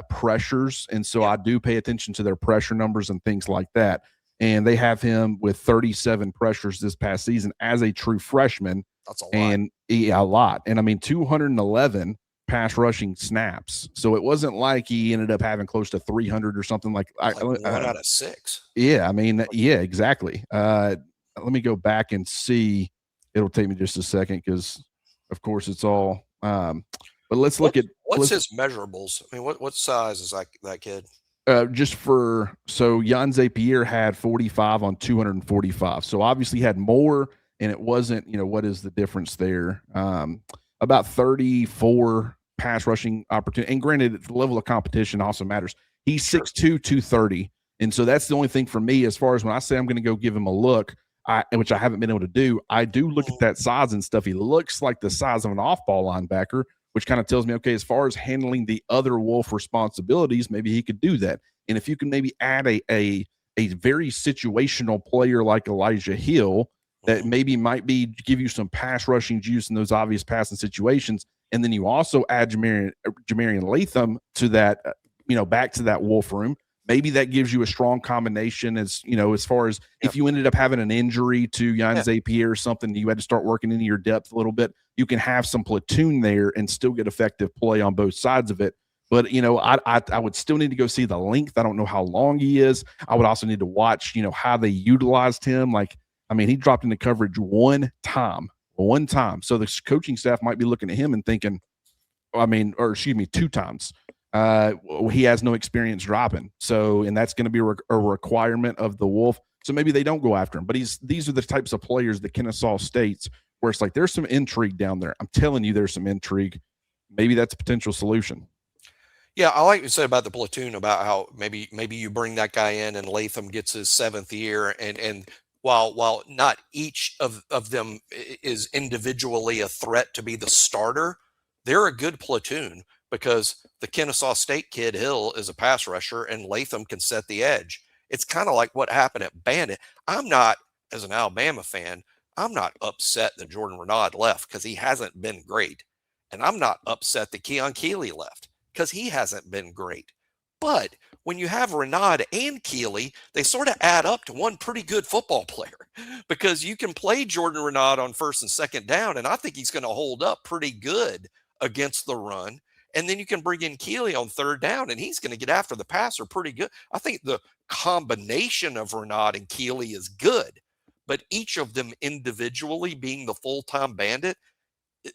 pressures, and so I do pay attention to their pressure numbers and things like that. And they have him with 37 pressures this past season as a true freshman. That's a lot. And yeah, a lot. And I mean, 211 pass rushing snaps. So it wasn't like he ended up having close to 300 or something like 1 out of 6. Yeah, I mean, yeah, exactly. Let me go back and see. It'll take me just a second because, of course, it's all. But let's look at what's his measurables. I mean, what size is that kid? So Jan Pierre had 45 on 245. So obviously had more, and it wasn't. What is the difference there? About 34 pass rushing opportunity. And granted, the level of competition also matters. He's 6'2", 230. And so that's the only thing for me as far as when I say I'm going to go give him a look, which I haven't been able to do, I do look at that size and stuff. He looks like the size of an off-ball linebacker, which kind of tells me, okay, as far as handling the other Wolf responsibilities, maybe he could do that. And if you can maybe add a very situational player like Elijah Hill that maybe might give you some pass rushing juice in those obvious passing situations, and then you also add Jamarian Latham to that, back to that Wolf room. Maybe that gives you a strong combination as far as if you ended up having an injury to Jan Pierre or something, you had to start working into your depth a little bit. You can have some platoon there and still get effective play on both sides of it. But, I would still need to go see the length. I don't know how long he is. I would also need to watch, how they utilized him. He dropped into coverage one time. So the coaching staff might be looking at him and thinking, 2 times. He has no experience dropping. So, and that's going to be a requirement of the Wolf. So maybe they don't go after him. But these are the types of players that Kennesaw State's where it's like there's some intrigue down there. I'm telling you, there's some intrigue. Maybe that's a potential solution. Yeah, I like you said about the platoon, about how maybe you bring that guy in and Latham gets his 7th year, and while not each of them is individually a threat to be the starter, they're a good platoon because the Kennesaw State kid Hill is a pass rusher and Latham can set the edge. It's kind of like what happened at Bandit. I'm not, as an Alabama fan, I'm not upset that Jordan Renaud left because he hasn't been great. And I'm not upset that Keon Keeley left because he hasn't been great. But when you have Renaud and Keeley, they sort of add up to one pretty good football player because you can play Jordan Renaud on 1st and 2nd down, and I think he's going to hold up pretty good against the run. And then you can bring in Keeley on 3rd down, and he's going to get after the passer pretty good. I think the combination of Renaud and Keeley is good, but each of them individually being the full-time Bandit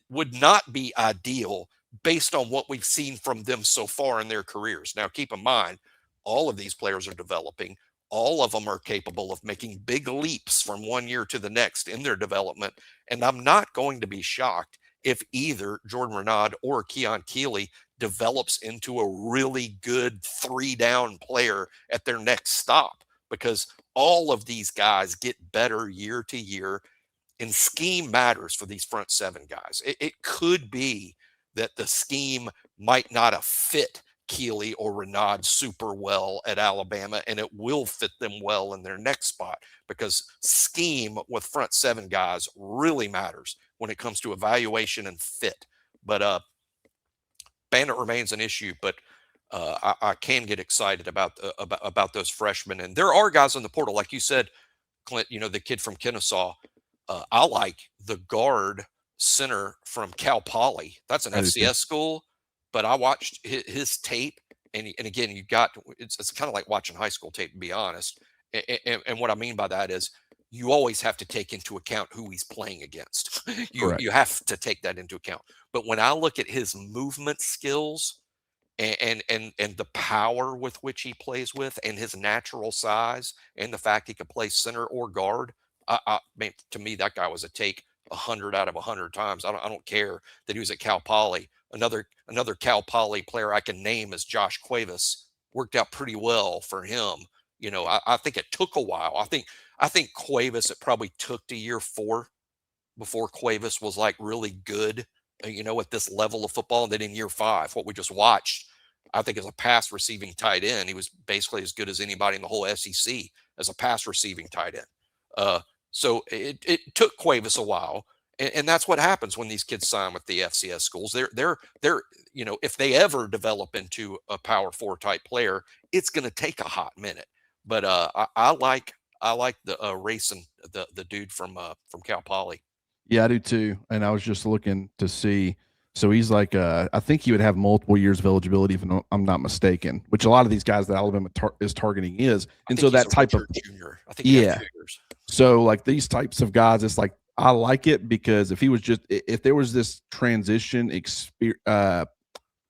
would not be ideal based on what we've seen from them so far in their careers. Now, keep in mind, all of these players are developing. All of them are capable of making big leaps from one year to the next in their development. And I'm not going to be shocked if either Jordan Renaud or Keon Keeley develops into a really good 3-down player at their next stop, because all of these guys get better year to year, and scheme matters for these front 7 guys. It could be that the scheme might not have fit Keeley or Renaud super well at Alabama, and it will fit them well in their next spot, because scheme with front seven guys really matters when it comes to evaluation and fit. But Bandit remains an issue, but I can get excited about those freshmen. And there are guys in the portal, like you said, Clint. The kid from Kennesaw. I like the guard center from Cal Poly. That's an FCS school, but I watched his tape, and again, it's kind of like watching high school tape, to be honest. And what I mean by that is, you always have to take into account who he's playing against. You have to take that into account. But when I look at his movement skills and the power with which he plays with, and his natural size, and the fact he could play center or guard, I mean, to me, that guy was a take 100 out of 100 times. I don't care that he was at Cal Poly. Another Cal Poly player I can name is Josh Cuevas. Worked out pretty well for him. I think it took a while. I think Cuevas, it probably took to year 4 before Cuevas was like really good, at this level of football. And then in year 5, what we just watched, I think, as a pass receiving tight end, he was basically as good as anybody in the whole SEC as a pass receiving tight end. So it took Cuevas a while, and that's what happens when these kids sign with the FCS schools. They're if they ever develop into a Power 4 type player, it's going to take a hot minute. But I like the racing the dude from Cal Poly. Yeah, I do too. And I was just looking to see. So he's like, I think he would have multiple years of eligibility, if I'm not mistaken, which a lot of these guys that Alabama is targeting is. And so that type of junior, I think, yeah. So like these types of guys, it's like, I like it, because if there was this transition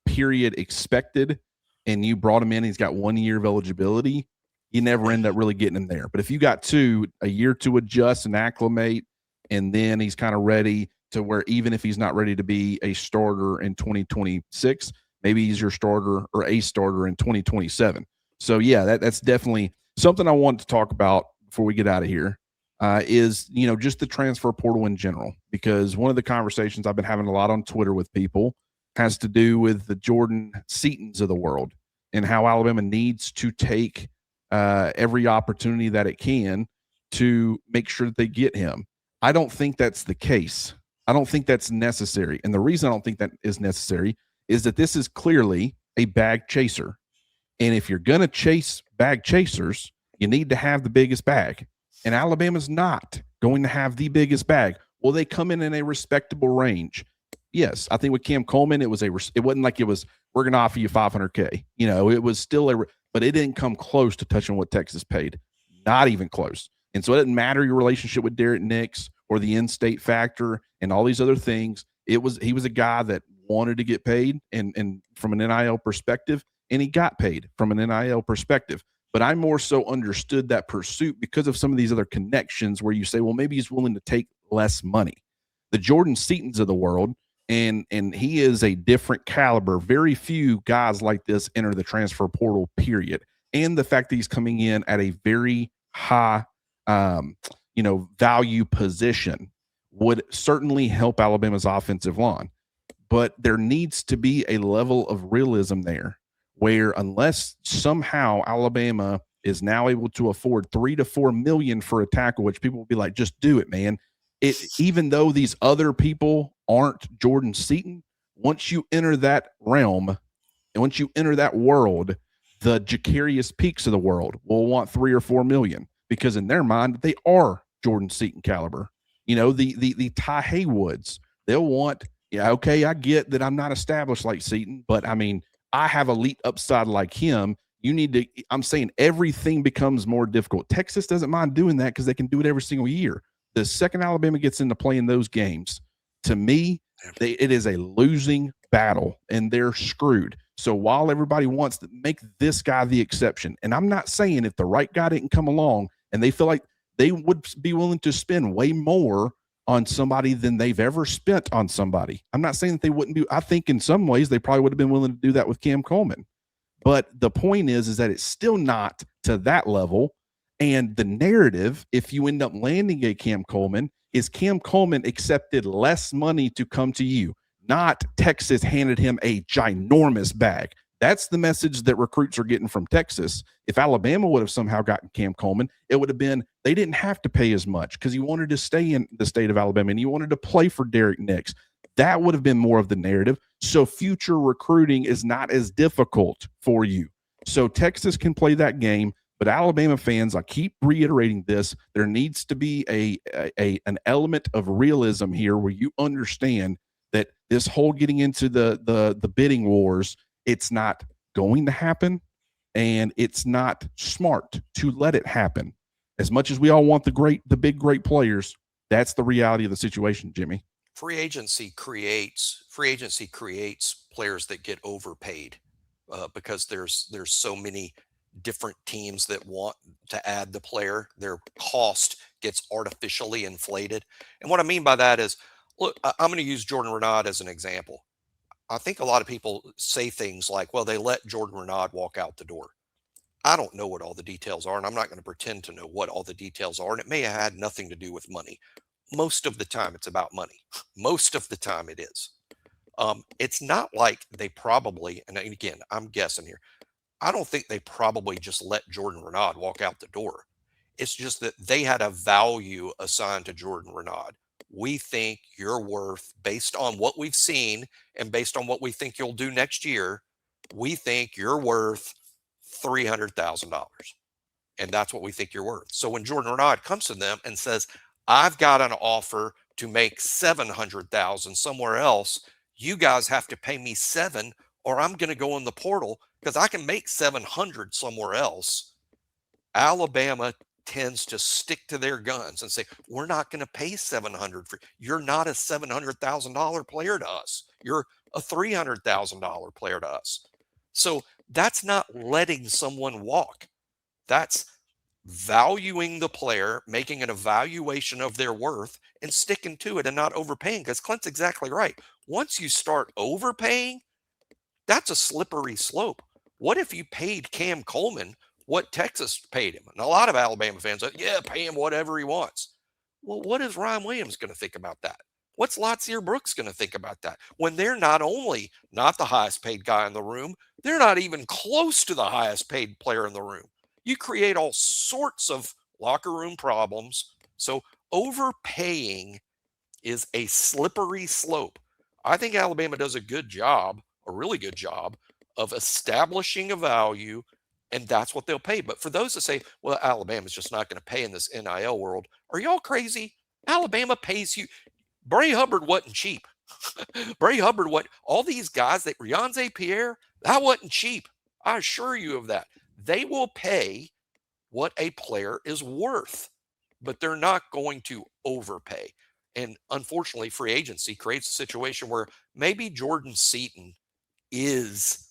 period expected, and you brought him in, he's got 1 year of eligibility, you never end up really getting him there. But if you got a year to adjust and acclimate, and then he's kind of ready to where, even if he's not ready to be a starter in 2026, maybe he's your starter or a starter in 2027. So yeah, that's definitely something I want to talk about before we get out of here. Is just the transfer portal in general, because one of the conversations I've been having a lot on Twitter with people has to do with the Jordan Seatons of the world, and how Alabama needs to take every opportunity that it can to make sure that they get him. I don't think that's the case. I don't think that's necessary. And the reason I don't think that is necessary is that this is clearly a bag chaser. And if you're going to chase bag chasers, you need to have the biggest bag. And Alabama's not going to have the biggest bag. Will they come in a respectable range? Yes. I think with Cam Coleman, it wasn't like it was, we're going to offer you $500K. It was still but it didn't come close to touching what Texas paid. Not even close. And so it didn't matter your relationship with Derek Nix or the in-state factor and all these other things. He was a guy that wanted to get paid, and from an NIL perspective, and he got paid from an NIL perspective. But I more so understood that pursuit because of some of these other connections where you say, well, maybe he's willing to take less money. The Jordan Seatons of the world, and he is a different caliber. Very few guys like this enter the transfer portal, period. And the fact that he's coming in at a very high value position would certainly help Alabama's offensive line. But there needs to be a level of realism there, where unless somehow Alabama is now able to afford $3 to $4 million for a tackle, which people will be like, just do it, man. Even though these other people aren't Jordan Seaton, once you enter that realm and once you enter that world, the Jacarius Peaks of the world will want $3 or $4 million, because in their mind, they are Jordan Seaton caliber. The Ty Haywoods, they'll want, okay, I get that I'm not established like Seaton, but I mean, I have elite upside like him. I'm saying everything becomes more difficult. Texas doesn't mind doing that because they can do it every single year. The second Alabama gets into playing those games, to me, it is a losing battle, and they're screwed. So while everybody wants to make this guy the exception, and I'm not saying if the right guy didn't come along and they feel like they would be willing to spend way more on somebody than they've ever spent on somebody. I'm not saying that they wouldn't do. I think in some ways they probably would have been willing to do that with Cam Coleman. But the point is that it's still not to that level. And the narrative, if you end up landing a Cam Coleman, is Cam Coleman accepted less money to come to you, not Texas handed him a ginormous bag. That's the message that recruits are getting from Texas. If Alabama would have somehow gotten Cam Coleman, it would have been they didn't have to pay as much because he wanted to stay in the state of Alabama and he wanted to play for Derek Nix. That would have been more of the narrative. So future recruiting is not as difficult for you. So Texas can play that game, but Alabama fans, I keep reiterating this, there needs to be an element of realism here where you understand that this whole getting into the bidding wars, it's not going to happen, and it's not smart to let it happen. As much as we all want the big great players, that's the reality of the situation, Jimmy. Free agency creates players that get overpaid because there's so many different teams that want to add the player. Their cost gets artificially inflated. And what I mean by that is, look, I'm going to use Jordan Renaud as an example. I think a lot of people say things like, well, they let Jordan Renaud walk out the door. I don't know what all the details are, and I'm not going to pretend to know what all the details are. And it may have had nothing to do with money. Most of the time, it's about money. Most of the time, it is. It's not like they probably, and again, I'm guessing here, I don't think they probably just let Jordan Renaud walk out the door. It's just that they had a value assigned to Jordan Renaud. We think you're worth, based on what we've seen and based on what we think you'll do next year, we think you're worth $300,000. And that's what we think you're worth. So when Jordan Renaud comes to them and says, I've got an offer to make $700,000 somewhere else, you guys have to pay me $7,000 or I'm going to go in the portal because I can make $700,000 somewhere else. Alabama tends to stick to their guns and say, we're not going to pay $700,000 for you're not a $700,000 player to us. You're a $300,000 player to us. So that's not letting someone walk. That's valuing the player, making an evaluation of their worth and sticking to it and not overpaying. Because Clint's exactly right. Once you start overpaying, that's a slippery slope. What if you paid Cam Coleman what Texas paid him? And a lot of Alabama fans say, yeah, pay him whatever he wants. Well, what is Ryan Williams going to think about that? What's Latsier Brooks going to think about that? When they're not only not the highest paid guy in the room, they're not even close to the highest paid player in the room. You create all sorts of locker room problems. So overpaying is a slippery slope. I think Alabama does a good job, a really good job, of establishing a value, and that's what they'll pay. But for those that say, well, Alabama's just not going to pay in this NIL world, are y'all crazy? Alabama pays you. Bray Hubbard wasn't cheap. Bray Hubbard, all these guys, that Rianze Pierre, that wasn't cheap. I assure you of that. They will pay what a player is worth, but they're not going to overpay. And unfortunately, free agency creates a situation where maybe Jordan Seaton is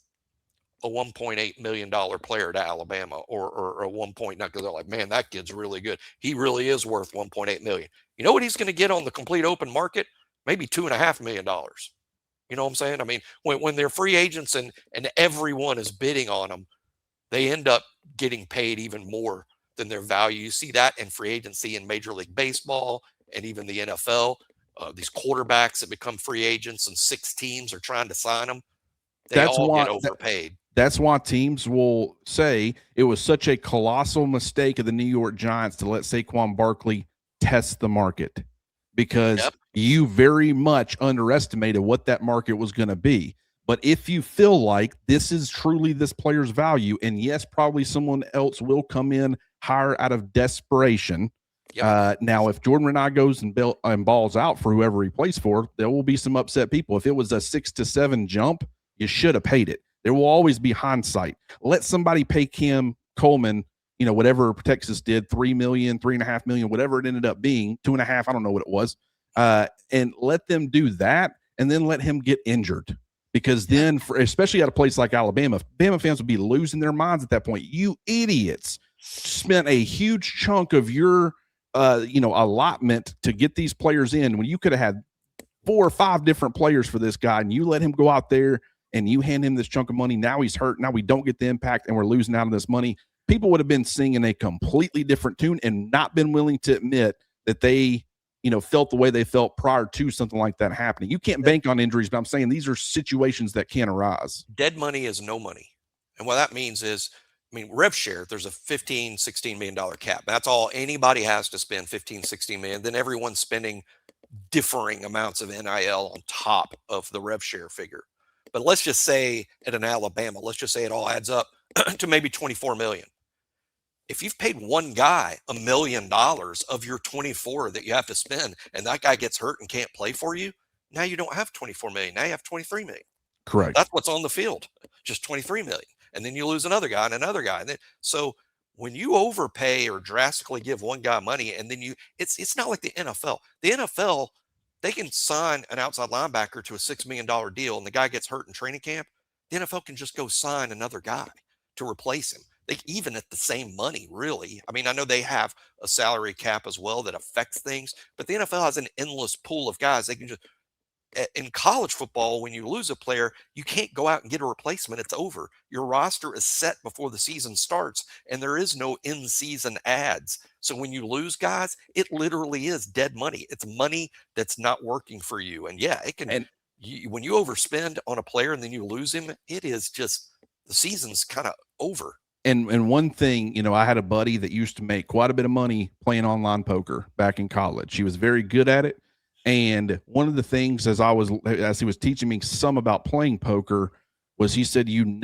a $1.8 million player to Alabama, or a 1 point, not because they're like, man, that kid's really good. He really is worth $1.8 million. You know what he's going to get on the complete open market? Maybe $2.5 million. You know what I'm saying? I mean, when they're free agents and everyone is bidding on them, they end up getting paid even more than their value. You see that in free agency in Major League Baseball and even the NFL. These quarterbacks that become free agents and 6 teams are trying to sign them. They all get overpaid. That's why teams will say it was such a colossal mistake of the New York Giants to let Saquon Barkley test the market, because you very much underestimated what that market was going to be. But if you feel like this is truly this player's value, and yes, probably someone else will come in higher out of desperation. Now, if Jordan Renaud goes and balls out for whoever he plays for, there will be some upset people. If it was a 6 to 7 jump, you should have paid it. There will always be hindsight. Let somebody pay Cam Coleman, whatever Texas did, $3 million, $3.5 million, whatever it ended up being, 2.5, I don't know what it was, and let them do that, and then let him get injured. Because then, especially at a place like Alabama, Bama fans would be losing their minds at that point. You idiots spent a huge chunk of your, allotment to get these players in when you could have had 4 or 5 different players for this guy, and you let him go out there and you hand him this chunk of money. Now he's hurt. Now we don't get the impact, and we're losing out on this money. People would have been singing a completely different tune and not been willing to admit that they felt the way they felt prior to something like that happening. You can't bank on injuries, but I'm saying these are situations that can arise. Dead money is no money. And what that means is, I mean, rev share, there's a $15-16 million cap. That's all anybody has to spend, 15-16 million. Then everyone's spending differing amounts of NIL on top of the rev share figure. But let's just say at an Alabama, let's just say it all adds up to maybe 24 million. If you've paid one guy $1 million of your 24 that you have to spend, and that guy gets hurt and can't play for you, now you don't have 24 million. Now you have 23 million. Correct. That's what's on the field, just 23 million. And then you lose another guy and another guy. And then, so when you overpay or drastically give one guy money, and then it's not like the NFL. The NFL, they can sign an outside linebacker to a $6 million deal, and the guy gets hurt in training camp. The NFL can just go sign another guy to replace him. They even at the same money, really. I mean, I know they have a salary cap as well that affects things, but the NFL has an endless pool of guys. They can just, in college football, when you lose a player, you can't go out and get a replacement. It's over. Your roster is set before the season starts, and there is no in-season ads. So when you lose guys, it literally is dead money. It's money that's not working for you. And yeah, it can. And when you overspend on a player and then you lose him, it is just, the season's kind of over. And one thing, I had a buddy that used to make quite a bit of money playing online poker back in college. He was very good at it. And one of the things as he was teaching me some about playing poker was he said, you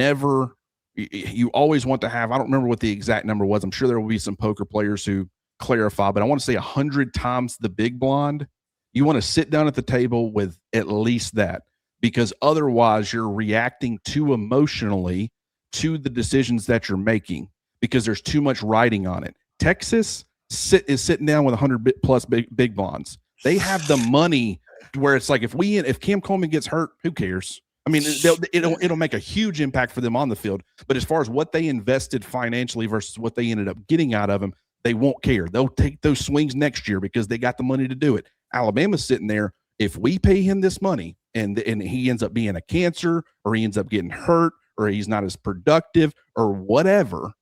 always want to have, I don't remember what the exact number was. I'm sure there will be some poker players who clarify, but I want to say 100 times the big blind. You want to sit down at the table with at least that, because otherwise you're reacting too emotionally to the decisions that you're making because there's too much riding on it. Texas is sitting down with 100 plus big blinds. They have the money where it's like, if Cam Coleman gets hurt, who cares? I mean, it'll make a huge impact for them on the field. But as far as what they invested financially versus what they ended up getting out of them, they won't care. They'll take those swings next year because they got the money to do it. Alabama's sitting there. If we pay him this money and he ends up being a cancer, or he ends up getting hurt, or he's not as productive, or whatever,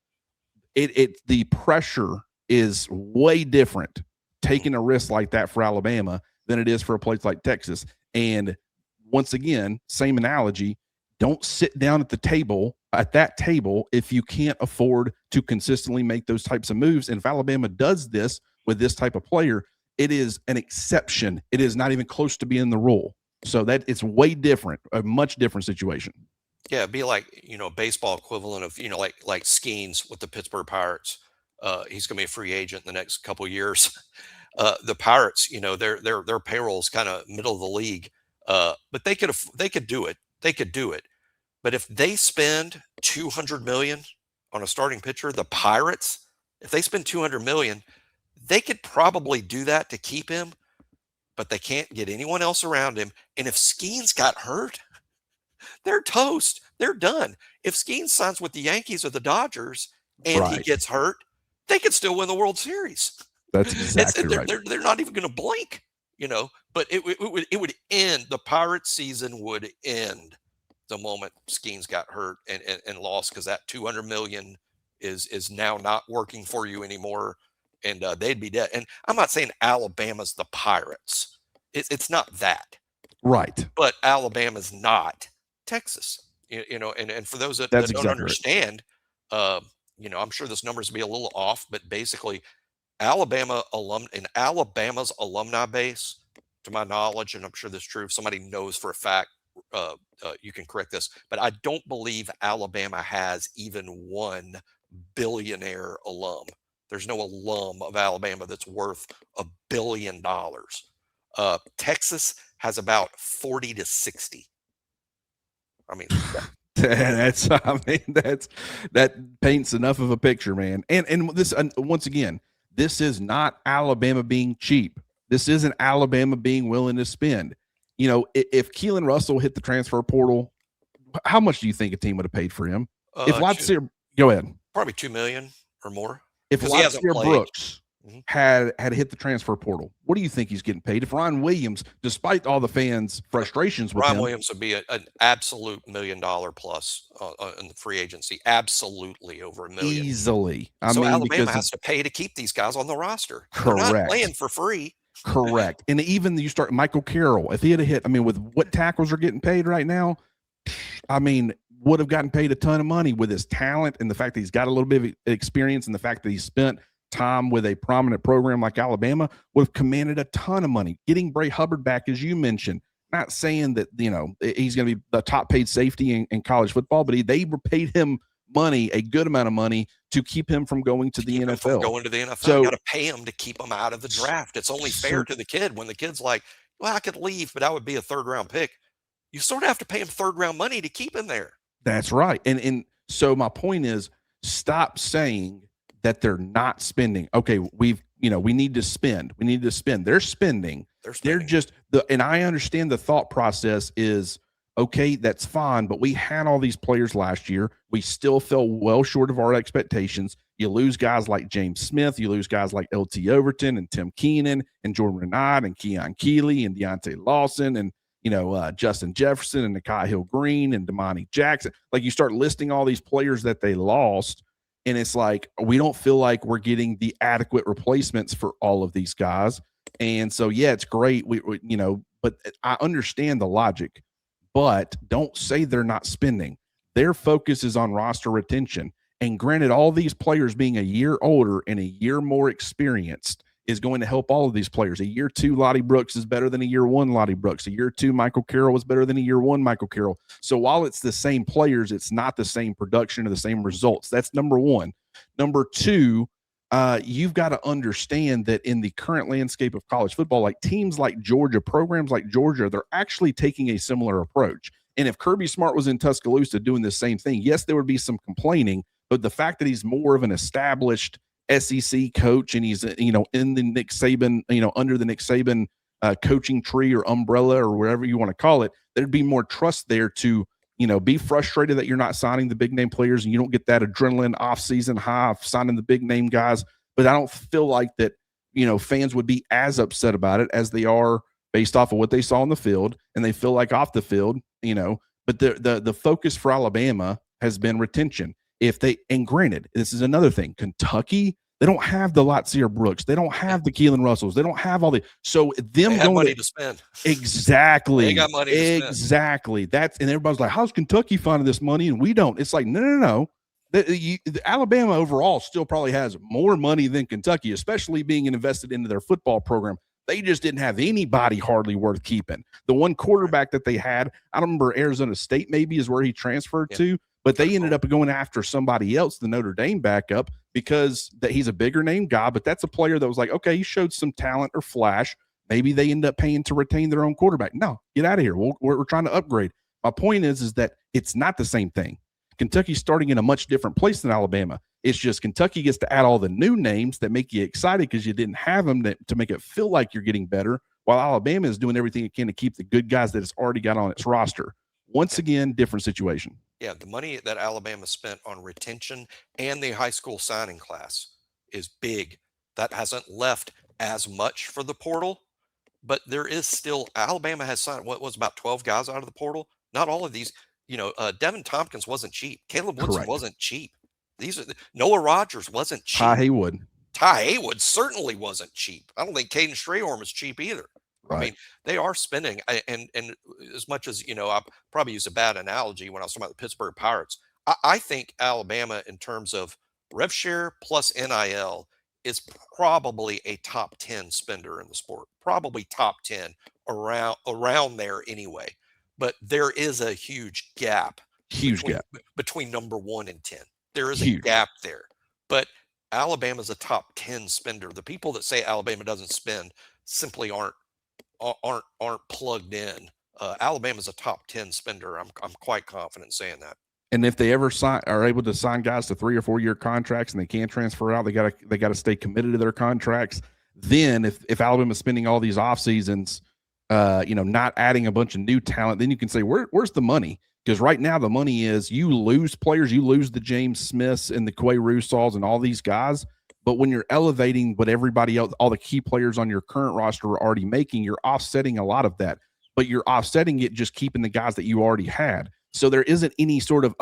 the pressure is way different taking a risk like that for Alabama than it is for a place like Texas. And once again, same analogy, don't sit down at that table if you can't afford to consistently make those types of moves. And if Alabama does this with this type of player, it is an exception. It is not even close to being the rule. So that it's way different, a much different situation. Yeah, it'd be like, baseball equivalent of, like Skeens with the Pittsburgh Pirates. He's going to be a free agent in the next couple of years. The Pirates, their payroll is kind of middle of the league, but they could do it. They could do it. But if they spend $200 million on a starting pitcher, the Pirates, if they spend $200 million, they could probably do that to keep him, but they can't get anyone else around him. And if Skeens got hurt, they're toast. They're done. If Skeens signs with the Yankees or the Dodgers and he gets hurt, they could still win the World Series. That's exactly right. They're not even going to blink, but it would end. The Pirates season would end the moment Skeens got hurt and lost, because that $200 million is now not working for you anymore, and they'd be dead. And I'm not saying Alabama's the Pirates. It's not that. Right. But Alabama's not Texas. And for those that don't understand, I'm sure this number's be a little off, but basically Alabama's alumni base, to my knowledge, and I'm sure this is true, if somebody knows for a fact, you can correct this, but I don't believe Alabama has even one billionaire alum. There's no alum of Alabama that's worth $1 billion. Texas has about 40 to 60. I mean, that paints enough of a picture, man. And this, once again, this is not Alabama being cheap. This isn't Alabama being willing to spend. If Keelan Russell hit the transfer portal, how much do you think a team would have paid for him? If Latsier, go ahead, probably $2 million or more. If Latsier Brooks had hit the transfer portal, what do you think he's getting paid? If Ryan Williams, despite all the fans' frustrations with Ryan Williams would be an absolute $1 million plus in the free agency, absolutely over $1 million easily. Alabama has to pay to keep these guys on the roster. Correct. They're not playing for free. Correct. And even you start Michael Carroll, if he had a hit, I mean, with what tackles are getting paid right now, I mean, would have gotten paid a ton of money with his talent and the fact that he's got a little bit of experience and the fact that he spent time with a prominent program like Alabama would have commanded a ton of money. Getting Bray Hubbard back, as you mentioned, not saying that, he's going to be the top paid safety in college football, but they paid him money, a good amount of money, to keep him from going to the NFL. Going to the NFL, so, you got to pay him to keep him out of the draft. It's only fair to the kid. When the kid's like, well, I could leave, but I would be a third-round pick. You sort of have to pay him third-round money to keep him there. That's right. And so my point is, stop saying that they're not spending. Okay, we need to spend. We need to spend. They're spending. They're just and I understand the thought process is, okay, that's fine, but we had all these players last year. We still fell well short of our expectations. You lose guys like James Smith. You lose guys like L.T. Overton and Tim Keenan and Jordan Renard and Keon Keeley and Deontay Lawson and, Justin Jefferson and Nakai Hill-Green and Damani Jackson. Like, you start listing all these players that they lost, and it's like, we don't feel like we're getting the adequate replacements for all of these guys. And so, yeah, it's great. But I understand the logic. But don't say they're not spending. Their focus is on roster retention. And granted, all these players being a year older and a year more experienced is going to help all of these players. A year 2 Lottie Brooks is better than a year 1 Lottie Brooks. A year 2 Michael Carroll is better than a year 1 Michael Carroll. So while it's the same players, it's not the same production or the same results. That's number one. Number two, you've got to understand that in the current landscape of college football, like teams like Georgia, programs like Georgia, they're actually taking a similar approach. And if Kirby Smart was in Tuscaloosa doing the same thing, yes, there would be some complaining, but the fact that he's more of an established SEC coach and he's, in the Nick Saban, under the Nick Saban coaching tree or umbrella or whatever you want to call it, there'd be more trust there to, be frustrated that you're not signing the big name players and you don't get that adrenaline off-season high of signing the big name guys. But I don't feel like that, fans would be as upset about it as they are based off of what they saw on the field, and they feel like off the field, but the focus for Alabama has been retention. And granted, this is another thing, Kentucky, they don't have the Latsier Brooks. They don't have the Keelan Russells. They don't have all the, so them going money to spend. Exactly. They got money to spend. Exactly. And everybody's like, how's Kentucky finding this money? And we don't. It's like, no. The Alabama overall still probably has more money than Kentucky, especially being invested into their football program. They just didn't have anybody hardly worth keeping. The one quarterback that they had, I don't remember, Arizona State maybe is where he transferred to, but they ended up going after somebody else, the Notre Dame backup, because he's a bigger name guy, but that's a player that was like, okay, he showed some talent or flash. Maybe they end up paying to retain their own quarterback. No, get out of here. We're trying to upgrade. My point is that it's not the same thing. Kentucky's starting in a much different place than Alabama. It's just Kentucky gets to add all the new names that make you excited because you didn't have them to make it feel like you're getting better, while Alabama is doing everything it can to keep the good guys that it's already got on its roster. Once again, different situation. Yeah, the money that Alabama spent on retention and the high school signing class is big. That hasn't left as much for the portal, but there is still, Alabama has signed, what was about 12 guys out of the portal. Not all of these, Devin Tompkins wasn't cheap. Caleb Woodson wasn't cheap. Noah Rogers wasn't cheap. Ty Haywood certainly wasn't cheap. I don't think Caden Strayhorn was cheap either. Right. I mean, they are spending, and as much as, I probably use a bad analogy when I was talking about the Pittsburgh Pirates, I think Alabama, in terms of rev share plus NIL, is probably a top 10 spender in the sport, probably top 10 around there anyway. But there is a huge gap between number 1 and 10. There is a gap there, but Alabama's a top 10 spender. The people that say Alabama doesn't spend simply aren't plugged in. Alabama's a top 10 spender. I'm quite confident saying that. And if they ever are able to sign guys to 3 or 4 year contracts and they can't transfer out, they got to stay committed to their contracts. Then if Alabama's spending all these off seasons, not adding a bunch of new talent, then you can say, where's the money? Because right now the money is you lose players, you lose the James Smiths and the Quay Russalls and all these guys. But when you're elevating what everybody else, all the key players on your current roster are already making, you're offsetting a lot of that. But you're offsetting it just keeping the guys that you already had. So there isn't any sort of,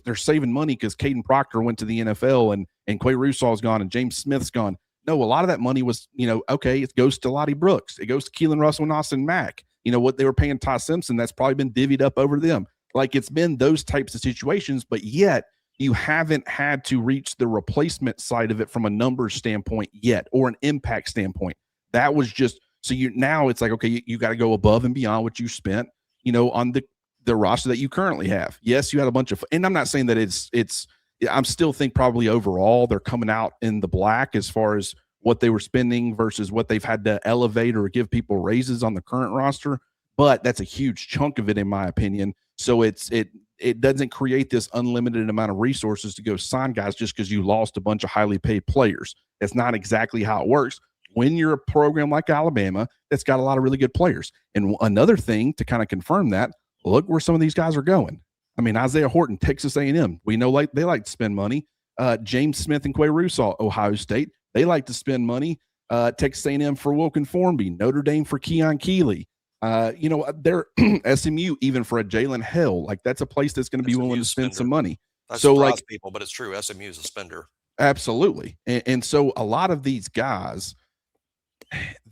they're saving money because Caden Proctor went to the NFL and Quay Russal's gone and James Smith's gone. No, a lot of that money was, okay, it goes to Lottie Brooks. It goes to Keelan Russell and Austin Mack. What they were paying Ty Simpson, that's probably been divvied up over them. Like it's been those types of situations, but yet you haven't had to reach the replacement side of it from a numbers standpoint yet or an impact standpoint. That was just so now it's like, okay, you got to go above and beyond what you spent, on the roster that you currently have. Yes, you had a bunch of, and I'm not saying that it's I'm still think probably overall they're coming out in the black as far as what they were spending versus what they've had to elevate or give people raises on the current roster. But that's a huge chunk of it, in my opinion. So it doesn't create this unlimited amount of resources to go sign guys just because you lost a bunch of highly paid players. That's not exactly how it works when you're a program like Alabama that's got a lot of really good players. And another thing to kind of confirm that, look where some of these guys are going. I mean, Isaiah Horton, Texas A&M. We know they like to spend money. James Smith and Quay Russaw, Ohio State. They like to spend money. Texas A&M for Wilkin Formby. Notre Dame for Keon Keeley. They're SMU even for a Jalen Hill. Like that's a place that's going to be willing to spend some money. That surprised people, but it's true. SMU is a spender. Absolutely. And so a lot of these guys,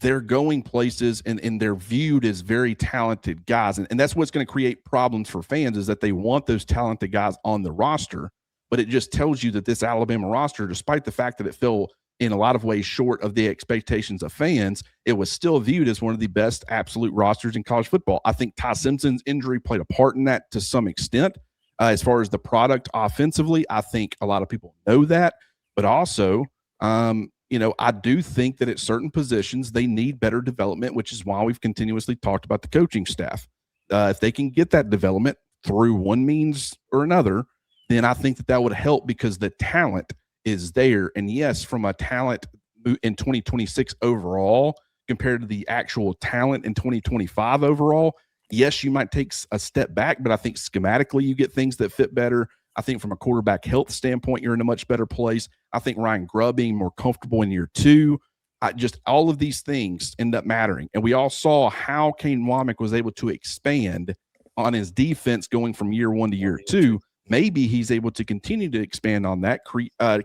they're going places and they're viewed as very talented guys. And that's what's going to create problems for fans is that they want those talented guys on the roster. But it just tells you that this Alabama roster, despite the fact that it fell in a lot of ways short of the expectations of fans, it was still viewed as one of the best absolute rosters in college football. I think Ty Simpson's injury played a part in that to some extent. As far as the product offensively, I think a lot of people know that. But also, I do think that at certain positions, they need better development, which is why we've continuously talked about the coaching staff. If they can get that development through one means or another, then I think that would help because the talent is there. And yes, from a talent in 2026 overall compared to the actual talent in 2025 overall, yes, you might take a step back, but I think schematically you get things that fit better. I think from a quarterback health standpoint, you're in a much better place. I think Ryan Grubb being more comfortable in year two, just all of these things end up mattering. And we all saw how Kane Wommack was able to expand on his defense going from year one to year two. Maybe he's able to continue to expand on that,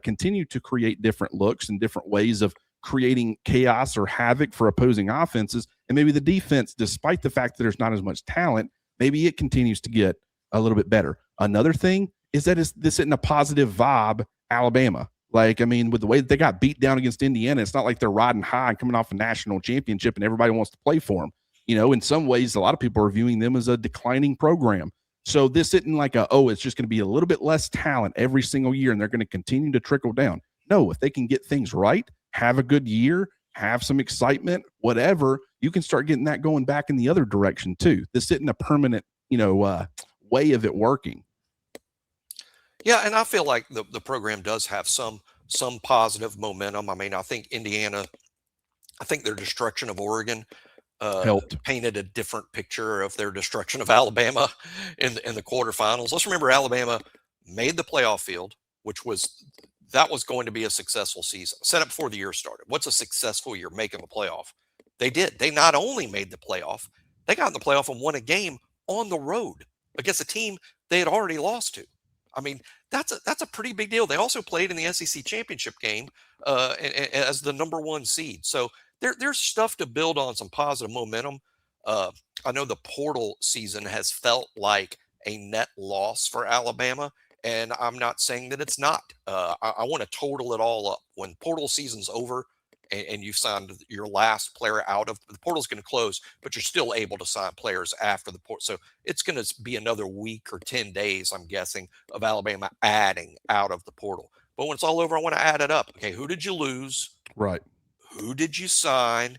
continue to create different looks and different ways of creating chaos or havoc for opposing offenses. And maybe the defense, despite the fact that there's not as much talent, maybe it continues to get a little bit better. Another thing is that this isn't a positive vibe, Alabama. Like, I mean, with the way that they got beat down against Indiana, it's not like they're riding high and coming off a national championship and everybody wants to play for them. In some ways, a lot of people are viewing them as a declining program. So this isn't like it's just going to be a little bit less talent every single year and they're going to continue to trickle down. No, if they can get things right, have a good year, have some excitement, whatever, you can start getting that going back in the other direction too. This isn't a permanent, way of it working. Yeah, and I feel like the program does have some positive momentum. I mean, I think their destruction of Oregon helped painted a different picture of their destruction of Alabama in the quarterfinals. Let's remember Alabama made the playoff field, which was going to be a successful season. Set up before the year started. What's a successful year? Making the playoff. They did. They not only made the playoff, they got in the playoff and won a game on the road against a team they had already lost to. I mean, that's a pretty big deal. They also played in the SEC championship game as the number one seed. So there's stuff to build on, some positive momentum. I know the portal season has felt like a net loss for Alabama, and I'm not saying that it's not. I want to total it all up. When portal season's over and you've signed your last player out of the portal's going to close, but you're still able to sign players after the portal. So it's going to be another week or 10 days, I'm guessing, of Alabama adding out of the portal. But when it's all over, I want to add it up. Okay, who did you lose? Right. Who did you sign?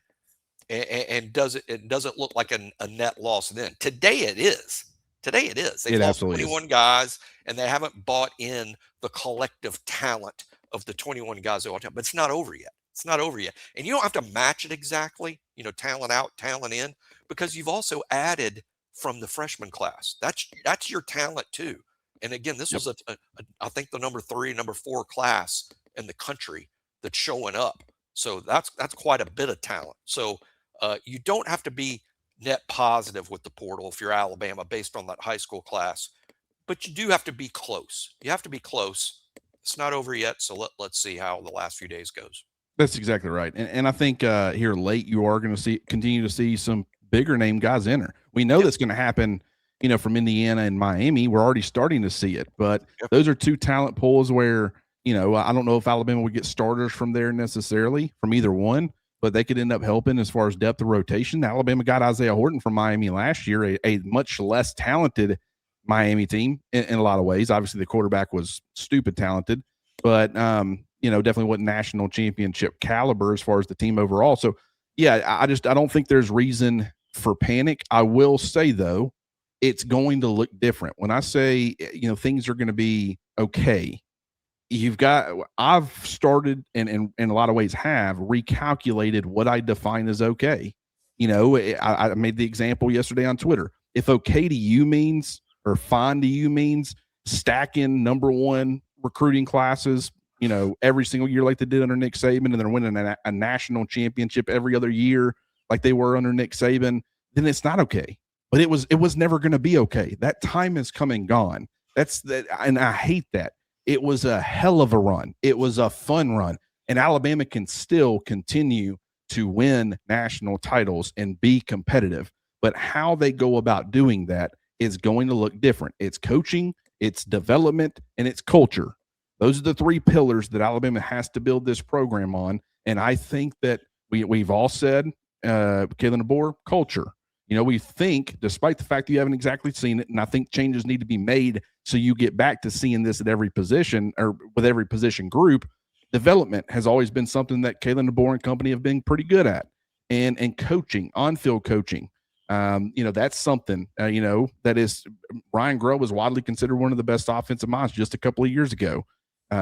And does it look like a net loss then? Today it is. They lost 21 guys, and they haven't bought in the collective talent of the 21 guys they all have. But it's not over yet. And you don't have to match it exactly, talent out, talent in, because you've also added from the freshman class. That's your talent too. And again, this was I think the number 3, number 4 class in the country that's showing up. So that's quite a bit of talent. So you don't have to be net positive with the portal if you're Alabama based on that high school class, but you do have to be close. It's not over yet. So let's see how the last few days goes. That's exactly right. And I think here late you are going to continue to see some bigger name guys enter. We know Yep. that's going to happen, from Indiana and Miami. We're already starting to see it, but Yep. those are two talent pools where, I don't know if Alabama would get starters from there necessarily from either one, but they could end up helping as far as depth of rotation. Alabama got Isaiah Horton from Miami last year, a much less talented Miami team in a lot of ways. Obviously, the quarterback was stupid talented, but definitely wasn't national championship caliber as far as the team overall. So, yeah, I don't think there's reason for panic. I will say though, it's going to look different. When I say things are going to be okay, I've started and in a lot of ways have recalculated what I define as okay. I made the example yesterday on Twitter. If okay to you means or fine to you means stacking number one recruiting classes, every single year like they did under Nick Saban, and they're winning a national championship every other year like they were under Nick Saban, then it's not okay. But it was never going to be okay. That time is come and gone. That's that, and I hate that. It was a hell of a run. It was a fun run, and Alabama can still continue to win national titles and be competitive. But how they go about doing that is going to look different. It's coaching, it's development, and it's culture. Those are the three pillars that Alabama has to build this program on. And I think that we've all said, Kalen DeBoer, culture. We think, despite the fact that you haven't exactly seen it, and I think changes need to be made so you get back to seeing this at every position or with every position group. Development has always been something that Kalen DeBoer and company have been pretty good at. And coaching, on-field coaching, that's something, that is Ryan Grubb was widely considered one of the best offensive minds just a couple of years ago.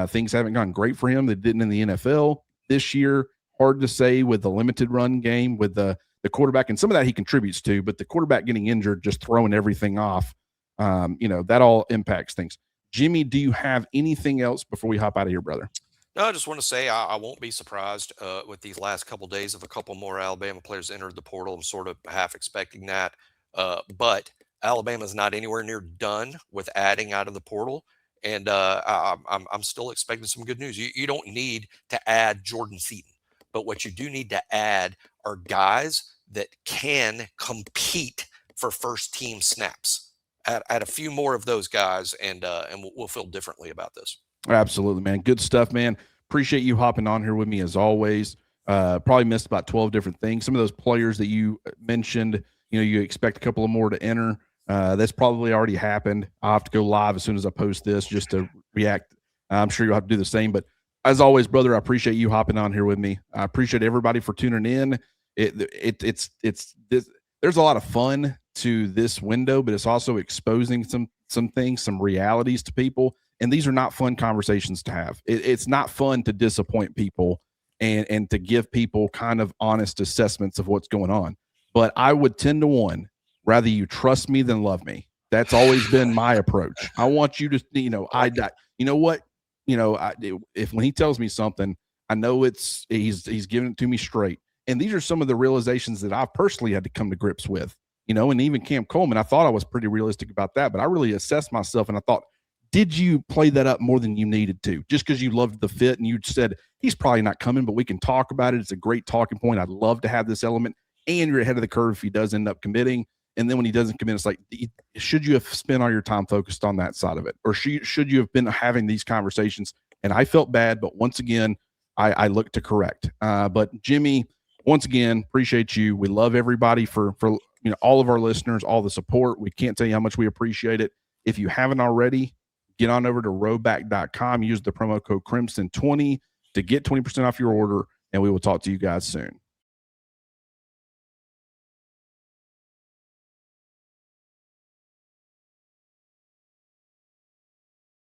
Things haven't gone great for him. They didn't in the NFL this year. Hard to say with the limited run game, with the quarterback, and some of that he contributes to, but the quarterback getting injured, just throwing everything off, that all impacts things. Jimmy, do you have anything else before we hop out of here, brother? No, I just want to say I won't be surprised with these last couple days if a couple more Alabama players entered the portal. I'm sort of half expecting that. But Alabama's not anywhere near done with adding out of the portal. And I'm still expecting some good news. You don't need to add Jordan Seaton, but what you do need to add are guys that can compete for first team snaps. Add a few more of those guys, and we'll feel differently about this. Absolutely, man. Good stuff, man. Appreciate you hopping on here with me as always. Probably missed about 12 different things. Some of those players that you mentioned, you expect a couple of more to enter. That's probably already happened. I'll have to go live as soon as I post this just to react. I'm sure you'll have to do the same. But as always, brother, I appreciate you hopping on here with me. I appreciate everybody for tuning in. It's there's a lot of fun to this window, but it's also exposing some things, some realities to people. And these are not fun conversations to have. It's not fun to disappoint people and to give people kind of honest assessments of what's going on. But I would 10 to 1 rather you trust me than love me. That's always been my approach. I want you to, if when he tells me something, I know he's giving it to me straight. And these are some of the realizations that I've personally had to come to grips with, and even Cam Coleman, I thought I was pretty realistic about that, but I really assessed myself and I thought, did you play that up more than you needed to? Just because you loved the fit and you said, he's probably not coming, but we can talk about it. It's a great talking point. I'd love to have this element. And you're ahead of the curve if he does end up committing. And then when he doesn't commit, it's like, should you have spent all your time focused on that side of it? Or should you have been having these conversations? And I felt bad, but once again, I look to correct. But Jimmy, once again, appreciate you. We love everybody for all of our listeners, all the support. We can't tell you how much we appreciate it. If you haven't already, get on over to rowback.com. Use the promo code Crimson20 to get 20% off your order, and we will talk to you guys soon.